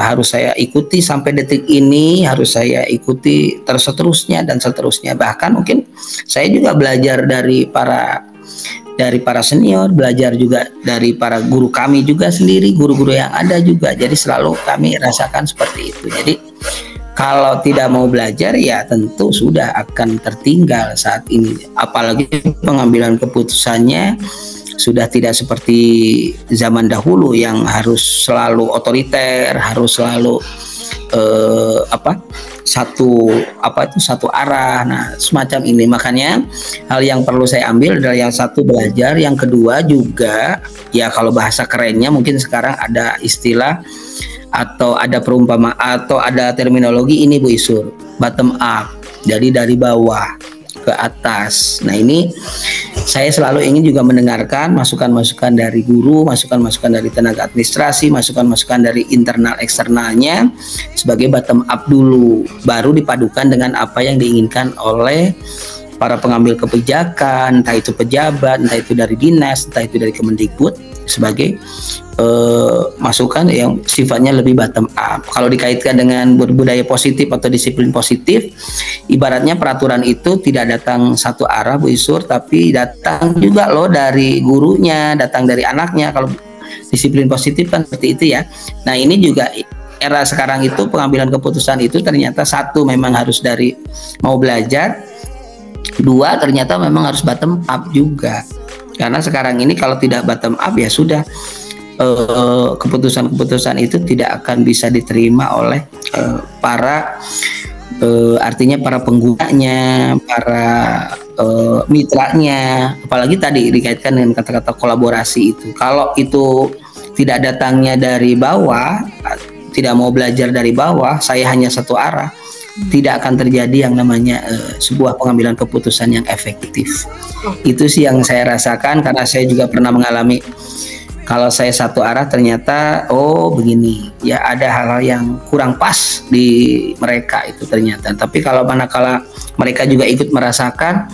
B: harus saya ikuti sampai detik ini, harus saya ikuti seterusnya dan seterusnya. Bahkan mungkin saya juga belajar dari para senior, belajar juga dari para guru kami juga sendiri, guru-guru yang ada juga. Jadi selalu kami rasakan seperti itu. Jadi kalau tidak mau belajar ya tentu sudah akan tertinggal saat ini. Apalagi pengambilan keputusannya sudah tidak seperti zaman dahulu yang harus selalu otoriter, harus selalu satu arah. Nah, semacam ini. Makanya hal yang perlu saya ambil adalah yang satu belajar, yang kedua juga ya kalau bahasa kerennya mungkin sekarang ada istilah atau ada perumpamaan atau ada terminologi ini Bu Isur, bottom up. Jadi dari bawah ke atas. Nah ini saya selalu ingin juga mendengarkan masukan-masukan dari guru, masukan-masukan dari tenaga administrasi, masukan-masukan dari internal eksternalnya sebagai bottom up dulu, baru dipadukan dengan apa yang diinginkan oleh para pengambil kebijakan, entah itu pejabat, entah itu dari dinas, entah itu dari Kemendikbud sebagai masukan yang sifatnya lebih bottom up. Kalau dikaitkan dengan budaya positif atau disiplin positif, ibaratnya peraturan itu tidak datang satu arah Bu Isur, tapi datang juga loh dari gurunya, datang dari anaknya. Kalau disiplin positif kan seperti itu ya. Nah ini juga era sekarang itu pengambilan keputusan itu ternyata satu memang harus dari mau belajar, dua ternyata memang harus bottom up juga. Karena sekarang ini kalau tidak bottom up ya sudah keputusan-keputusan itu tidak akan bisa diterima oleh artinya para penggunanya, para mitranya, apalagi tadi dikaitkan dengan kata-kata kolaborasi itu. Kalau itu tidak datangnya dari bawah, tidak mau belajar dari bawah, saya hanya satu arah, tidak akan terjadi yang namanya sebuah pengambilan keputusan yang efektif. Itu sih yang saya rasakan karena saya juga pernah mengalami. Kalau saya satu arah ternyata begini ya, ada hal-hal yang kurang pas di mereka itu ternyata. Tapi kalau manakala mereka juga ikut merasakan,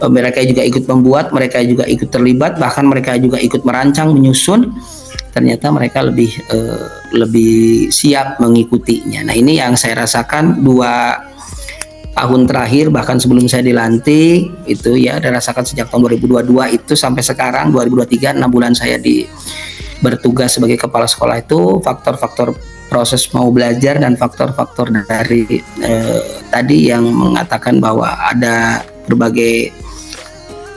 B: mereka juga ikut membuat, mereka juga ikut terlibat, bahkan mereka juga ikut merancang, menyusun, ternyata mereka lebih siap mengikutinya. Nah ini yang saya rasakan 2 tahun terakhir, bahkan sebelum saya dilantik itu ya, ada rasakan sejak tahun 2022 itu sampai sekarang 2023, 6 bulan saya bertugas sebagai kepala sekolah itu, faktor-faktor proses mau belajar dan faktor-faktor dari tadi yang mengatakan bahwa ada berbagai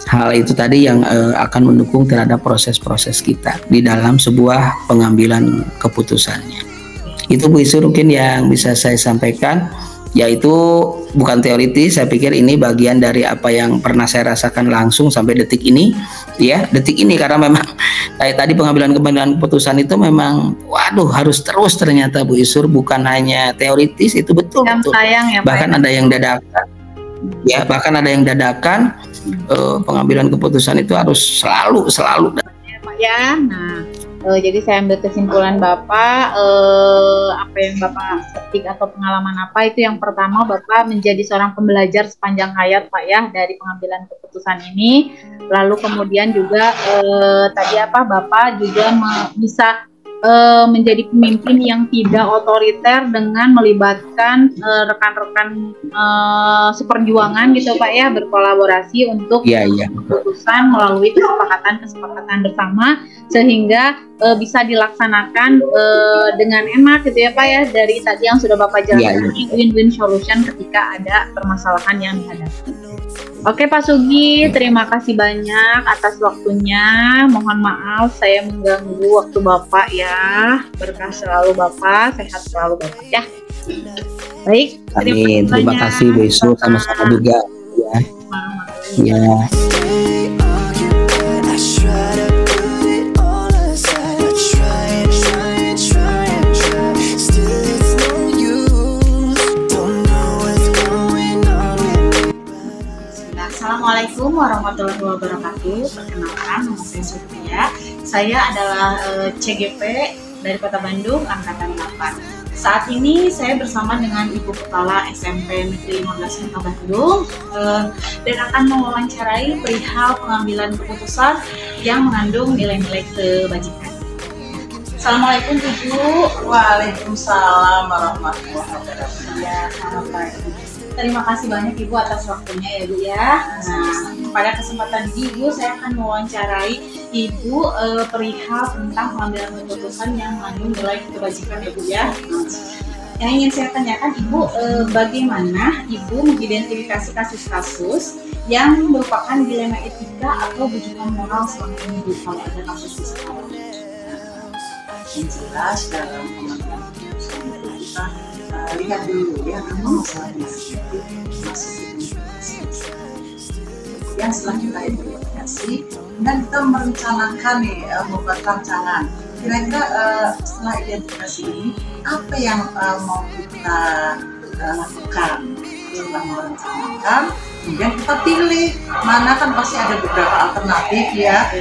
B: hal itu tadi yang akan mendukung terhadap proses-proses kita di dalam sebuah pengambilan keputusannya. Itu Bu Isur mungkin yang bisa saya sampaikan. yaitu bukan teoritis. Saya pikir ini bagian dari apa yang pernah saya rasakan langsung sampai detik ini, ya, detik ini, karena memang kayak tadi pengambilan keputusan itu memang, waduh, harus terus ternyata Bu Isur, bukan hanya teoritis, itu betul.
A: Sayang ya,
B: bahkan ada yang dadakan, ya, bahkan ada yang dadakan. Pengambilan keputusan itu harus selalu
A: ya, Pak ya. Nah, jadi saya ambil kesimpulan Bapak, apa yang Bapak petik atau pengalaman apa itu, yang pertama Bapak menjadi seorang pembelajar sepanjang hayat Pak ya dari pengambilan keputusan ini. Lalu kemudian juga tadi apa, Bapak juga bisa menjadi pemimpin yang tidak otoriter dengan melibatkan rekan-rekan seperjuangan gitu Pak ya, berkolaborasi untuk keputusan melalui kesepakatan bersama, sehingga bisa dilaksanakan dengan enak gitu ya Pak ya, dari tadi yang sudah Bapak jelaskan, win-win solution ketika ada permasalahan yang dihadapi. Oke Pak Sugi, terima kasih banyak atas waktunya. Mohon maaf saya mengganggu waktu Bapak ya. Berkah selalu Bapak, sehat selalu Bapak ya. Baik,
B: terima kasih Bu Isur, sama-sama juga ya. Ya.
A: Assalamualaikum warahmatullahi wabarakatuh. Perkenalkan, nama saya Sofia. Saya adalah CGP dari Kota Bandung, Angkatan 8. Saat ini saya bersama dengan Ibu Kepala SMP Negeri 15 Kota Bandung dan akan mewawancarai perihal pengambilan keputusan yang mengandung nilai-nilai kebajikan. Assalamualaikum Ibu.
C: Waalaikumsalam warahmatullahi wabarakatuh.
A: Ya, selamat pagi. Terima kasih banyak Ibu atas waktunya ya Bu ya. Nah, pada kesempatan Ibu saya akan mewawancarai Ibu perihal tentang pengambilan keputusan yang mengandung nilai kebajikan ya Bu ya. Yang ingin saya tanyakan Ibu, bagaimana Ibu mengidentifikasi kasus-kasus yang merupakan dilema etika atau bujukan moral selama ini Bu, kalau ada kasus di sekolah?
C: Yang jelas dalam pengambilan keputusan itu kita lihat dulu ya apa masalahnya, kemudian setelah kita identifikasi dan kita merencanakan nih, membuat rancangan kira-kira setelah identifikasi ini apa yang mau kita lakukan. Setelah merencanakan, kemudian kita pilih mana, kan pasti ada beberapa alternatif ya,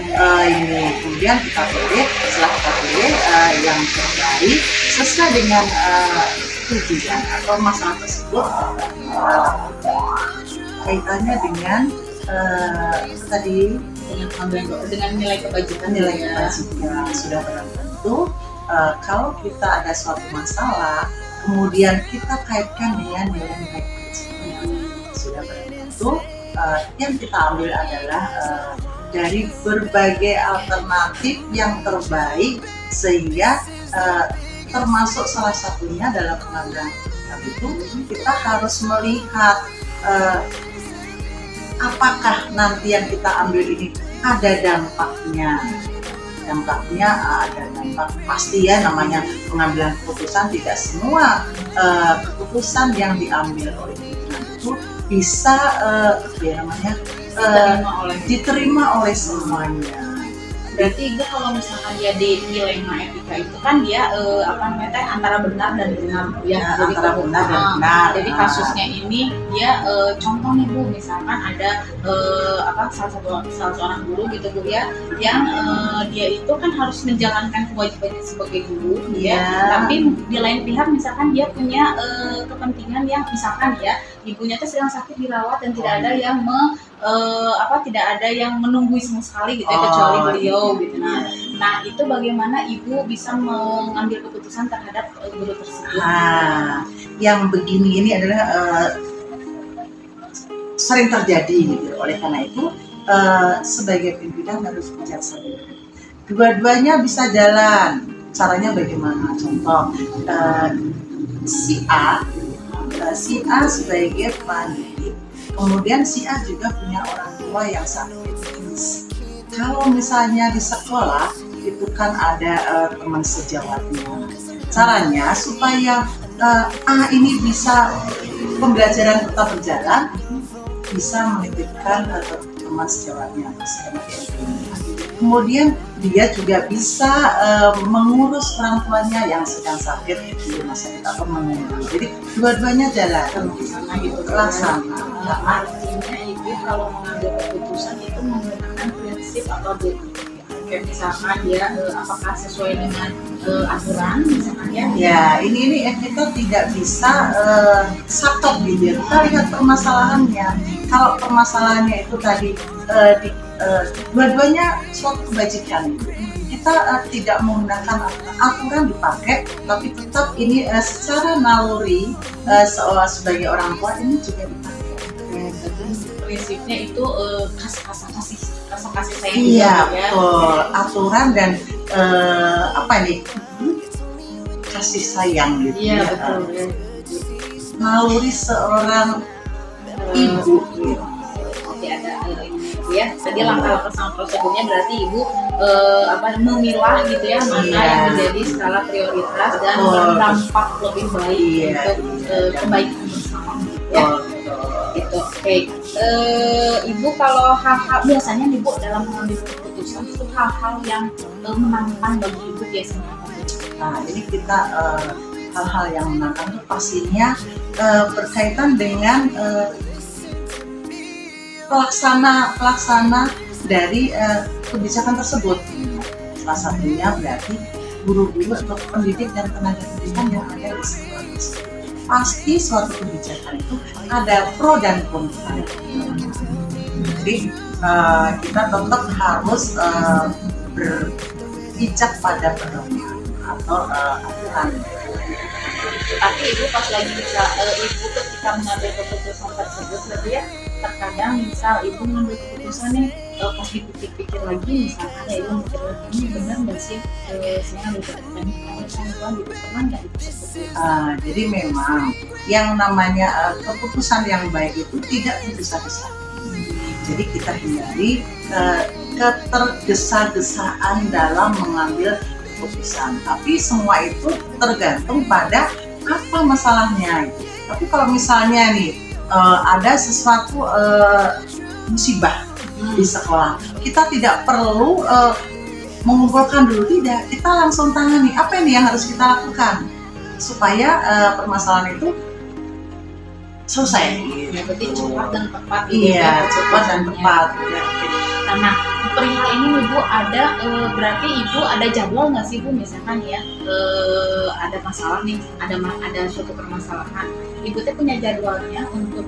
C: ini kemudian kita pilih. Setelah kita pilih yang terbaik sesuai dengan tujuan atau masalah tersebut, kaitannya dengan tadi
A: dengan nilai kebajikan.
C: Sudah barang tentu kalau kita ada suatu masalah kemudian kita kaitkan dengan nilai-nilai kebajikan, sudah barang tentu yang kita ambil adalah dari berbagai alternatif yang terbaik, sehingga termasuk salah satunya dalam pengambilan keputusan itu kita harus melihat apakah nanti yang kita ambil ini ada dampaknya ada dampak pasti ya, namanya pengambilan keputusan. Tidak semua keputusan yang diambil oleh pimpinan itu bisa diterima oleh semuanya.
A: Berarti Ibu kalau misalkan dia di dilema etika itu kan dia antara benar dan benar ya.
C: Jadi antara benar dan benar.
A: Jadi kasusnya ini dia contoh nih Bu, misalkan ada salah seorang guru gitu Bu ya, yang dia itu kan harus menjalankan kewajibannya sebagai guru ya. Tapi di lain pihak misalkan dia punya kepentingan yang misalkan ya ibunya tuh sedang sakit dirawat dan tidak ada yang tidak ada yang menunggui sama sekali gitu ya, kecuali beliau gitu. Nah itu bagaimana Ibu bisa mengambil keputusan terhadap guru tersebut?
C: Yang begini ini adalah sering terjadi gitu. Oleh karena itu sebagai pimpinan harus bijaksana. Dua-duanya bisa jalan. Caranya bagaimana? Contoh si A sebagai pendidik, kemudian si A juga punya orang tua yang sakit. Kalau misalnya di sekolah itu kan ada teman sejawatnya. Caranya supaya A ini bisa pembelajaran tetap berjalan, bisa menitipkan teman sejawatnya. Kemudian dia juga bisa mengurus orang tuanya yang sedang sakit di rumah sakit atau menunggu. Jadi dua-duanya jalan, terlaksana.
A: Artinya ibu kalau mengambil keputusan itu menggunakan prinsip atau kayak misalkan ya apakah sesuai dengan aturan misalkan ya.
C: Ya, ini kita tidak bisa saklek gitu ya. Kita lihat permasalahannya. Kalau permasalahannya itu tadi dua-duanya suatu kebajikan. Kita tidak menggunakan aturan dipakai, tapi tetap ini secara naluri sebagai orang tua ini juga dipakai.
A: Prinsipnya itu kasih sayang.
C: Iya, betul. Aturan dan kasih sayang gitu.
A: Iya, betul.
C: Naluri seorang ibu.
A: Oke, ada ini ya. Tadi langkah-langkah sama prosedurnya berarti ibu memilah gitu ya mana yang menjadi skala prioritas dan berdampak lebih baik untuk kebaikan bersama ya. Gitu. Oke. Ibu kalau hal-hal biasanya ibu dalam mengambil keputusan itu hal-hal yang menantang bagi ibu biasanya apa?
C: Nah, ini kita hal-hal yang menantang itu pastinya berkaitan dengan pelaksana dari kebijakan tersebut. Salah satunya berarti guru-guru atau pendidik dan tenaga pendidikan yang ada di sekolah. Pasti suatu kebijakan itu ada pro dan kontra. Jadi kita tetap harus berpijak pada pedoman atau aturan.
A: Tapi ibu pas lagi ibu ketika mengambil keputusan tersebut berarti ya terkadang misal ibu mengambil keputusan nih pas dipikir-pikir lagi misalkan ya ibu mikir lagi ini benar nggak sih saya ambil keputusan ini kalau saya tuan ibu pernah nggak ibu seperti itu?
C: Jadi memang yang namanya keputusan yang baik itu tidak tergesa-gesa. Jadi kita hindari ketergesa-gesaan dalam mengambil keputusan. Tapi semua itu tergantung pada apa masalahnya. Tapi kalau misalnya nih ada sesuatu musibah di sekolah, kita tidak perlu mengumpulkan dulu, tidak, kita langsung tangani apa yang harus kita lakukan supaya permasalahan itu selesai.
A: Ya, berarti cepat dan tepat.
C: Iya, cepat dan tepat.
A: Nah, perihal ini ibu ada berarti ibu ada jadwal nggak sih bu misalkan ya ada masalah nih, ada suatu permasalahan, ibu tuh punya jadwalnya untuk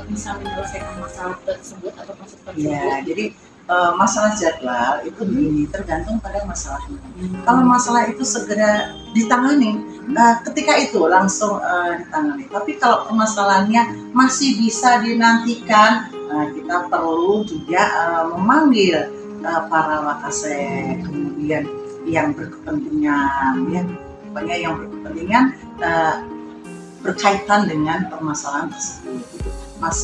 A: bisa menyelesaikan masalah tersebut atau kasus tersebut?
C: Ya, jadi masalah jadwal itu tergantung pada masalahnya. Kalau masalah itu segera ditangani, ketika itu langsung ditangani. Tapi kalau permasalahannya masih bisa dinantikan, kita perlu juga memanggil para wakasek, kemudian yang berkepentingan, ya, pokoknya yang berkepentingan berkaitan dengan permasalahan tersebut.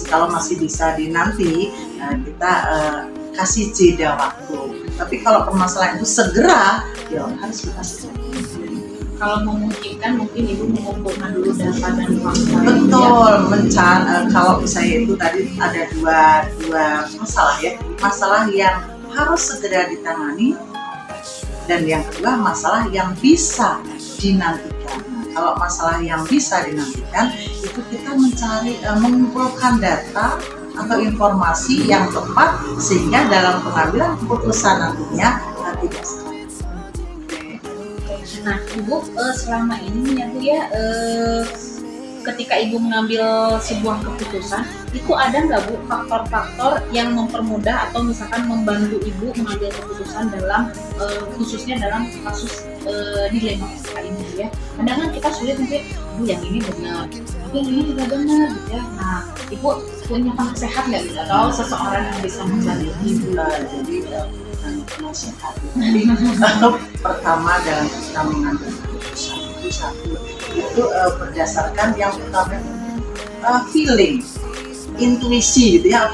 C: Kalau masih bisa dinanti, kita kasih jeda waktu. Tapi kalau permasalahan itu segera, ya harus kita segera.
A: Kalau memungkinkan mungkin ibu mengumpulkan dulu data dan fakta.
C: Betul, kalau misalnya itu tadi ada dua masalah ya, masalah yang harus segera ditangani dan yang kedua masalah yang bisa dinantikan. Kalau masalah yang bisa dinantikan itu kita mengumpulkan data atau informasi yang tepat sehingga dalam pengambilan keputusan nantinya tidak salah.
A: Nah, ibu selama ini ya bu ya ketika ibu mengambil sebuah keputusan itu ada nggak bu faktor-faktor yang mempermudah atau misalkan membantu ibu mengambil keputusan dalam khususnya dalam kasus dilema etika ini ya. Kadang kan kita sulit mungkin bu yang ini benar, tapi yang ini tidak benar gitu ya. Nah, ibu punya penasehat nggak gitu atau seseorang yang bisa membantu ibu?
C: Jadi penasehat. Pertama dalam kita mengambil keputusan itu berdasarkan yang pertama feeling, intuisi gitu ya,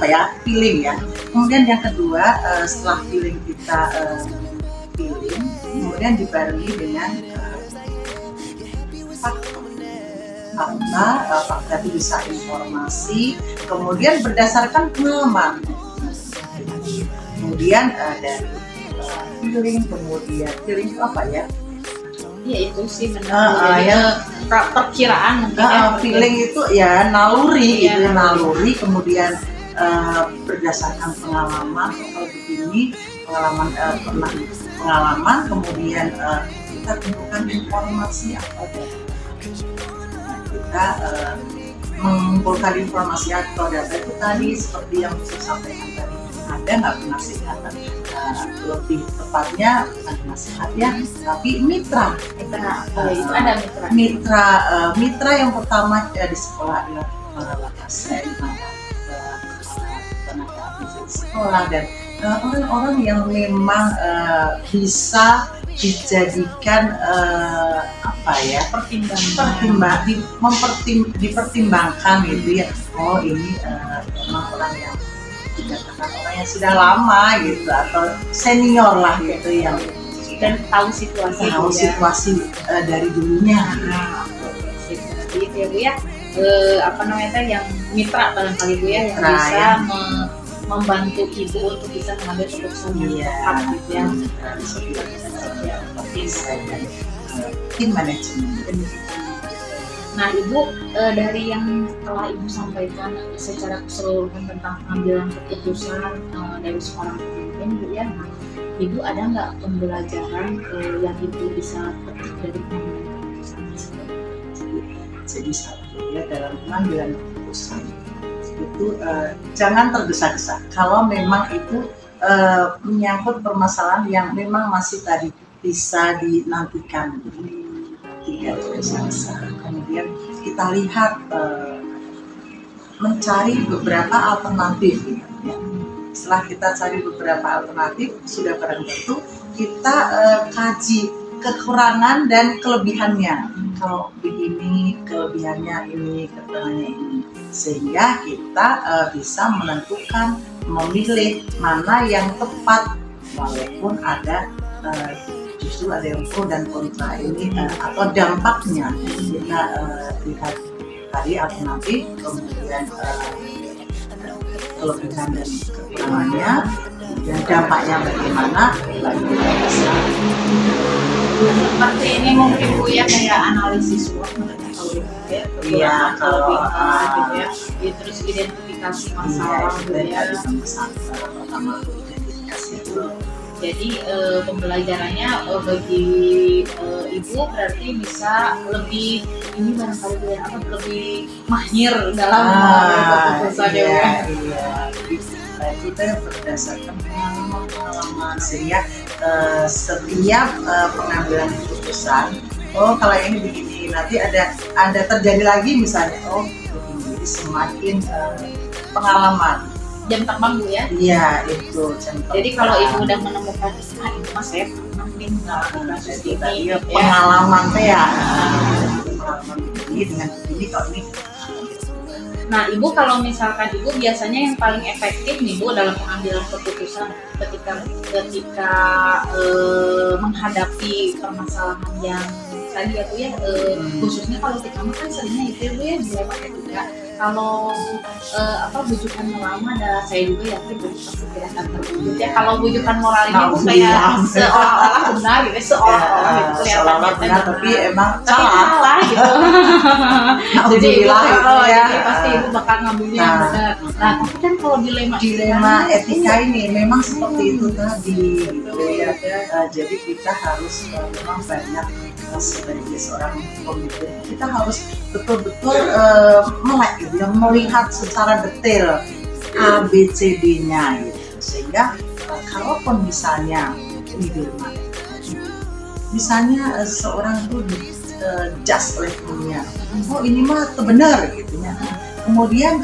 C: feeling ya. Kemudian yang kedua setelah feeling kita kemudian dibarengi dengan fakta. fakta itu bisa informasi, kemudian berdasarkan pengalaman, kemudian dari feeling, kemudian feeling itu apa ya?
A: Iya itu sih benar. Perkiraan mungkin
C: feeling itu ya naluri,
A: iya,
C: naluri, kemudian berdasarkan pengalaman. Kalau begini pengalaman, kemudian kita temukan informasi atau data. Kita mengumpulkan informasi atau data itu tadi seperti yang saya sampaikan tadi. Ada nggak penasihat? Lebih tepatnya bukan penasihat ya, tapi mitra.
A: Itu ada mitra.
C: Mitra yang pertama di sekolah adalah para dosen, tenaga ahli sekolah, dan orang-orang yang memang bisa dijadikan dipertimbangkan gitu ya. Oh ini memang orang yang dikatakan orang yang sudah lama gitu, atau senior lah gitu, yang
A: dan tahu situasi
C: dari dulunya.
A: Jadi itu ya Bu ya, yang mitra barangkali Bu ya, yang bisa membantu ibu untuk bisa mengambil keputusan yang tepat gitu ya.
C: Tim manajemen.
A: Nah Ibu, dari yang telah Ibu sampaikan secara keseluruhan tentang pengambilan keputusan dari seorang pemimpin Bu ya, nah, Ibu ada nggak pembelajaran yang Ibu bisa petik dari pengambilan keputusan tersebut?
C: Jadi satu ya, dalam pengambilan keputusan itu jangan tergesa-gesa. Kalau memang itu menyangkut permasalahan yang memang masih tadi bisa dinantikan, tidak tergesa-gesa. Kemudian kita lihat, mencari beberapa alternatif ya. Setelah kita cari beberapa alternatif, sudah barang tentu kita kaji kekurangan dan kelebihannya. Kalau begini, kelebihannya ini, kekurangannya ini, sehingga kita bisa menentukan, memilih mana yang tepat, walaupun ada justru ada yang pro dan kontra ini, atau dampaknya. Kita lihat tadi alternatif, kemudian kelebihan dan kekurangannya, dan dampaknya bagaimana, lalu kita bisa.
A: Seperti ini mungkin Bu ya, kayak analisis SWOT mengetahui ya, kelebihan gitu ya, terus identifikasi masalah gitu ya.
C: Pertama identifikasi dulu.
A: Jadi pembelajarannya bagi ibu berarti bisa lebih ini barangkali Bu ya, lebih mahir dalam keputusan ya.
C: Kita berdasarkan pengalaman, sehingga setiap pengambilan keputusan, oh kalau ini begini, nanti ada terjadi lagi misalnya, oh begini, jadi semakin pengalaman.
A: Jam terbang Bu ya?
C: Iya itu jam terbang.
A: Jadi kalau ibu udah menemukan, ini mas saya pernah nih ngalamin kasus ini,
C: ya, pengalaman ya, pengalaman ini dengan ini kalau ini.
A: Nah ibu, kalau misalkan ibu biasanya yang paling efektif nih Bu dalam pengambilan keputusan ketika menghadapi permasalahan yang tadi ya Bu ya, khususnya kalau kita kan seringnya itu Bu ya, dilema etika. Kalau bujukan moral ada, saya juga yakin pasti tidak akan terwujud ya. Kalau bujukan moral ini Bu kayak seolah-olah benar gitu, seolah-olah gitu
C: seolah-olah benar, tapi emang
A: salah gitu. Jadi
C: jadi
A: pasti ibu bakal ngambilnya yang benar. Nah tapi kan kalau dilema
C: etika ini memang seperti itu tadi gitu ya. Jadi kita harus memang banyak sebagai seorang pemimpin, kita harus betul-betul melek gitu ya, melihat secara detail ABCD-nya gitu, sehingga kalaupun misalnya ini dilema, misalnya seorang itu just levelnya, oh ini mah benar gitu ya. Kemudian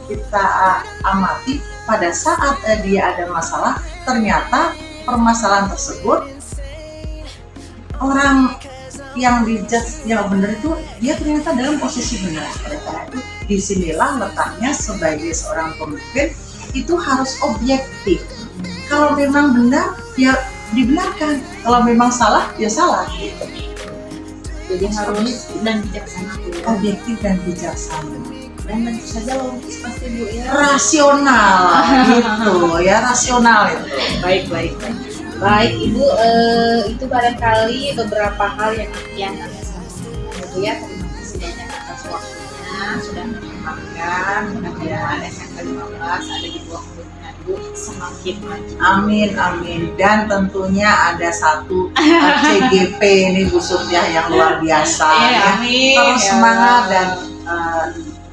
C: kita amati pada saat dia ada masalah, ternyata permasalahan tersebut orang yang dijudge yang benar itu dia ternyata dalam posisi benar. Oleh karena itu disinilah letaknya sebagai seorang pemimpin itu harus objektif. Kalau memang benar ya dibenarkan, kalau memang salah ya salah gitu.
A: Jadi harus dan bijaksana Bu.
C: Objektif dan bijaksana.
A: Dan tentu saja logis pasti Bu ya.
C: Rasional gitu ya, rasional itu.
A: Baik. Baik Ibu, itu barangkali beberapa hal yang kami sampaikan gitu ya. Terima kasih banyak atas waktunya sudah menyempatkan. Mudah-mudahan SMK 15 ada di bawah kepemimpinan Ibu semakin maju.
C: Amin. Dan tentunya ada satu CGP ini Bu Surya yang luar biasa. Ya.
A: Amin.
C: Terus semangat dan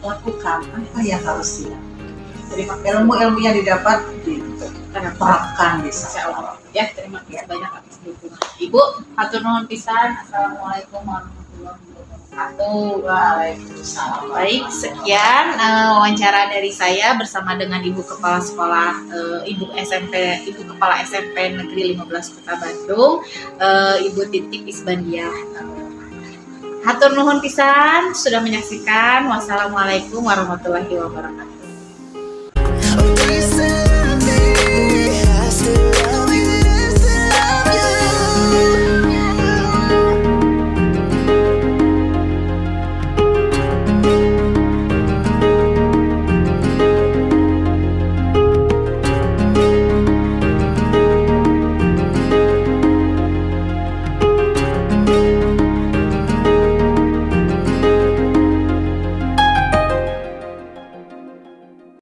C: lakukan apa yang harus dilakukan. Ilmu-ilmu yang didapat diterapkan di sana.
A: Ya, terima kasih banyak atas dukungan Ibu. Hatur nuhun pisan. Assalamualaikum warahmatullahi wabarakatuh.
C: Waalaikumsalam.
A: Baik, sekian wawancara dari saya bersama dengan Ibu Kepala Sekolah Ibu Kepala SMP Negeri 15 Kota Bandung, Ibu Titik Isbandiah. Hatur nuhun pisan sudah menyaksikan. Wassalamualaikum warahmatullahi wabarakatuh.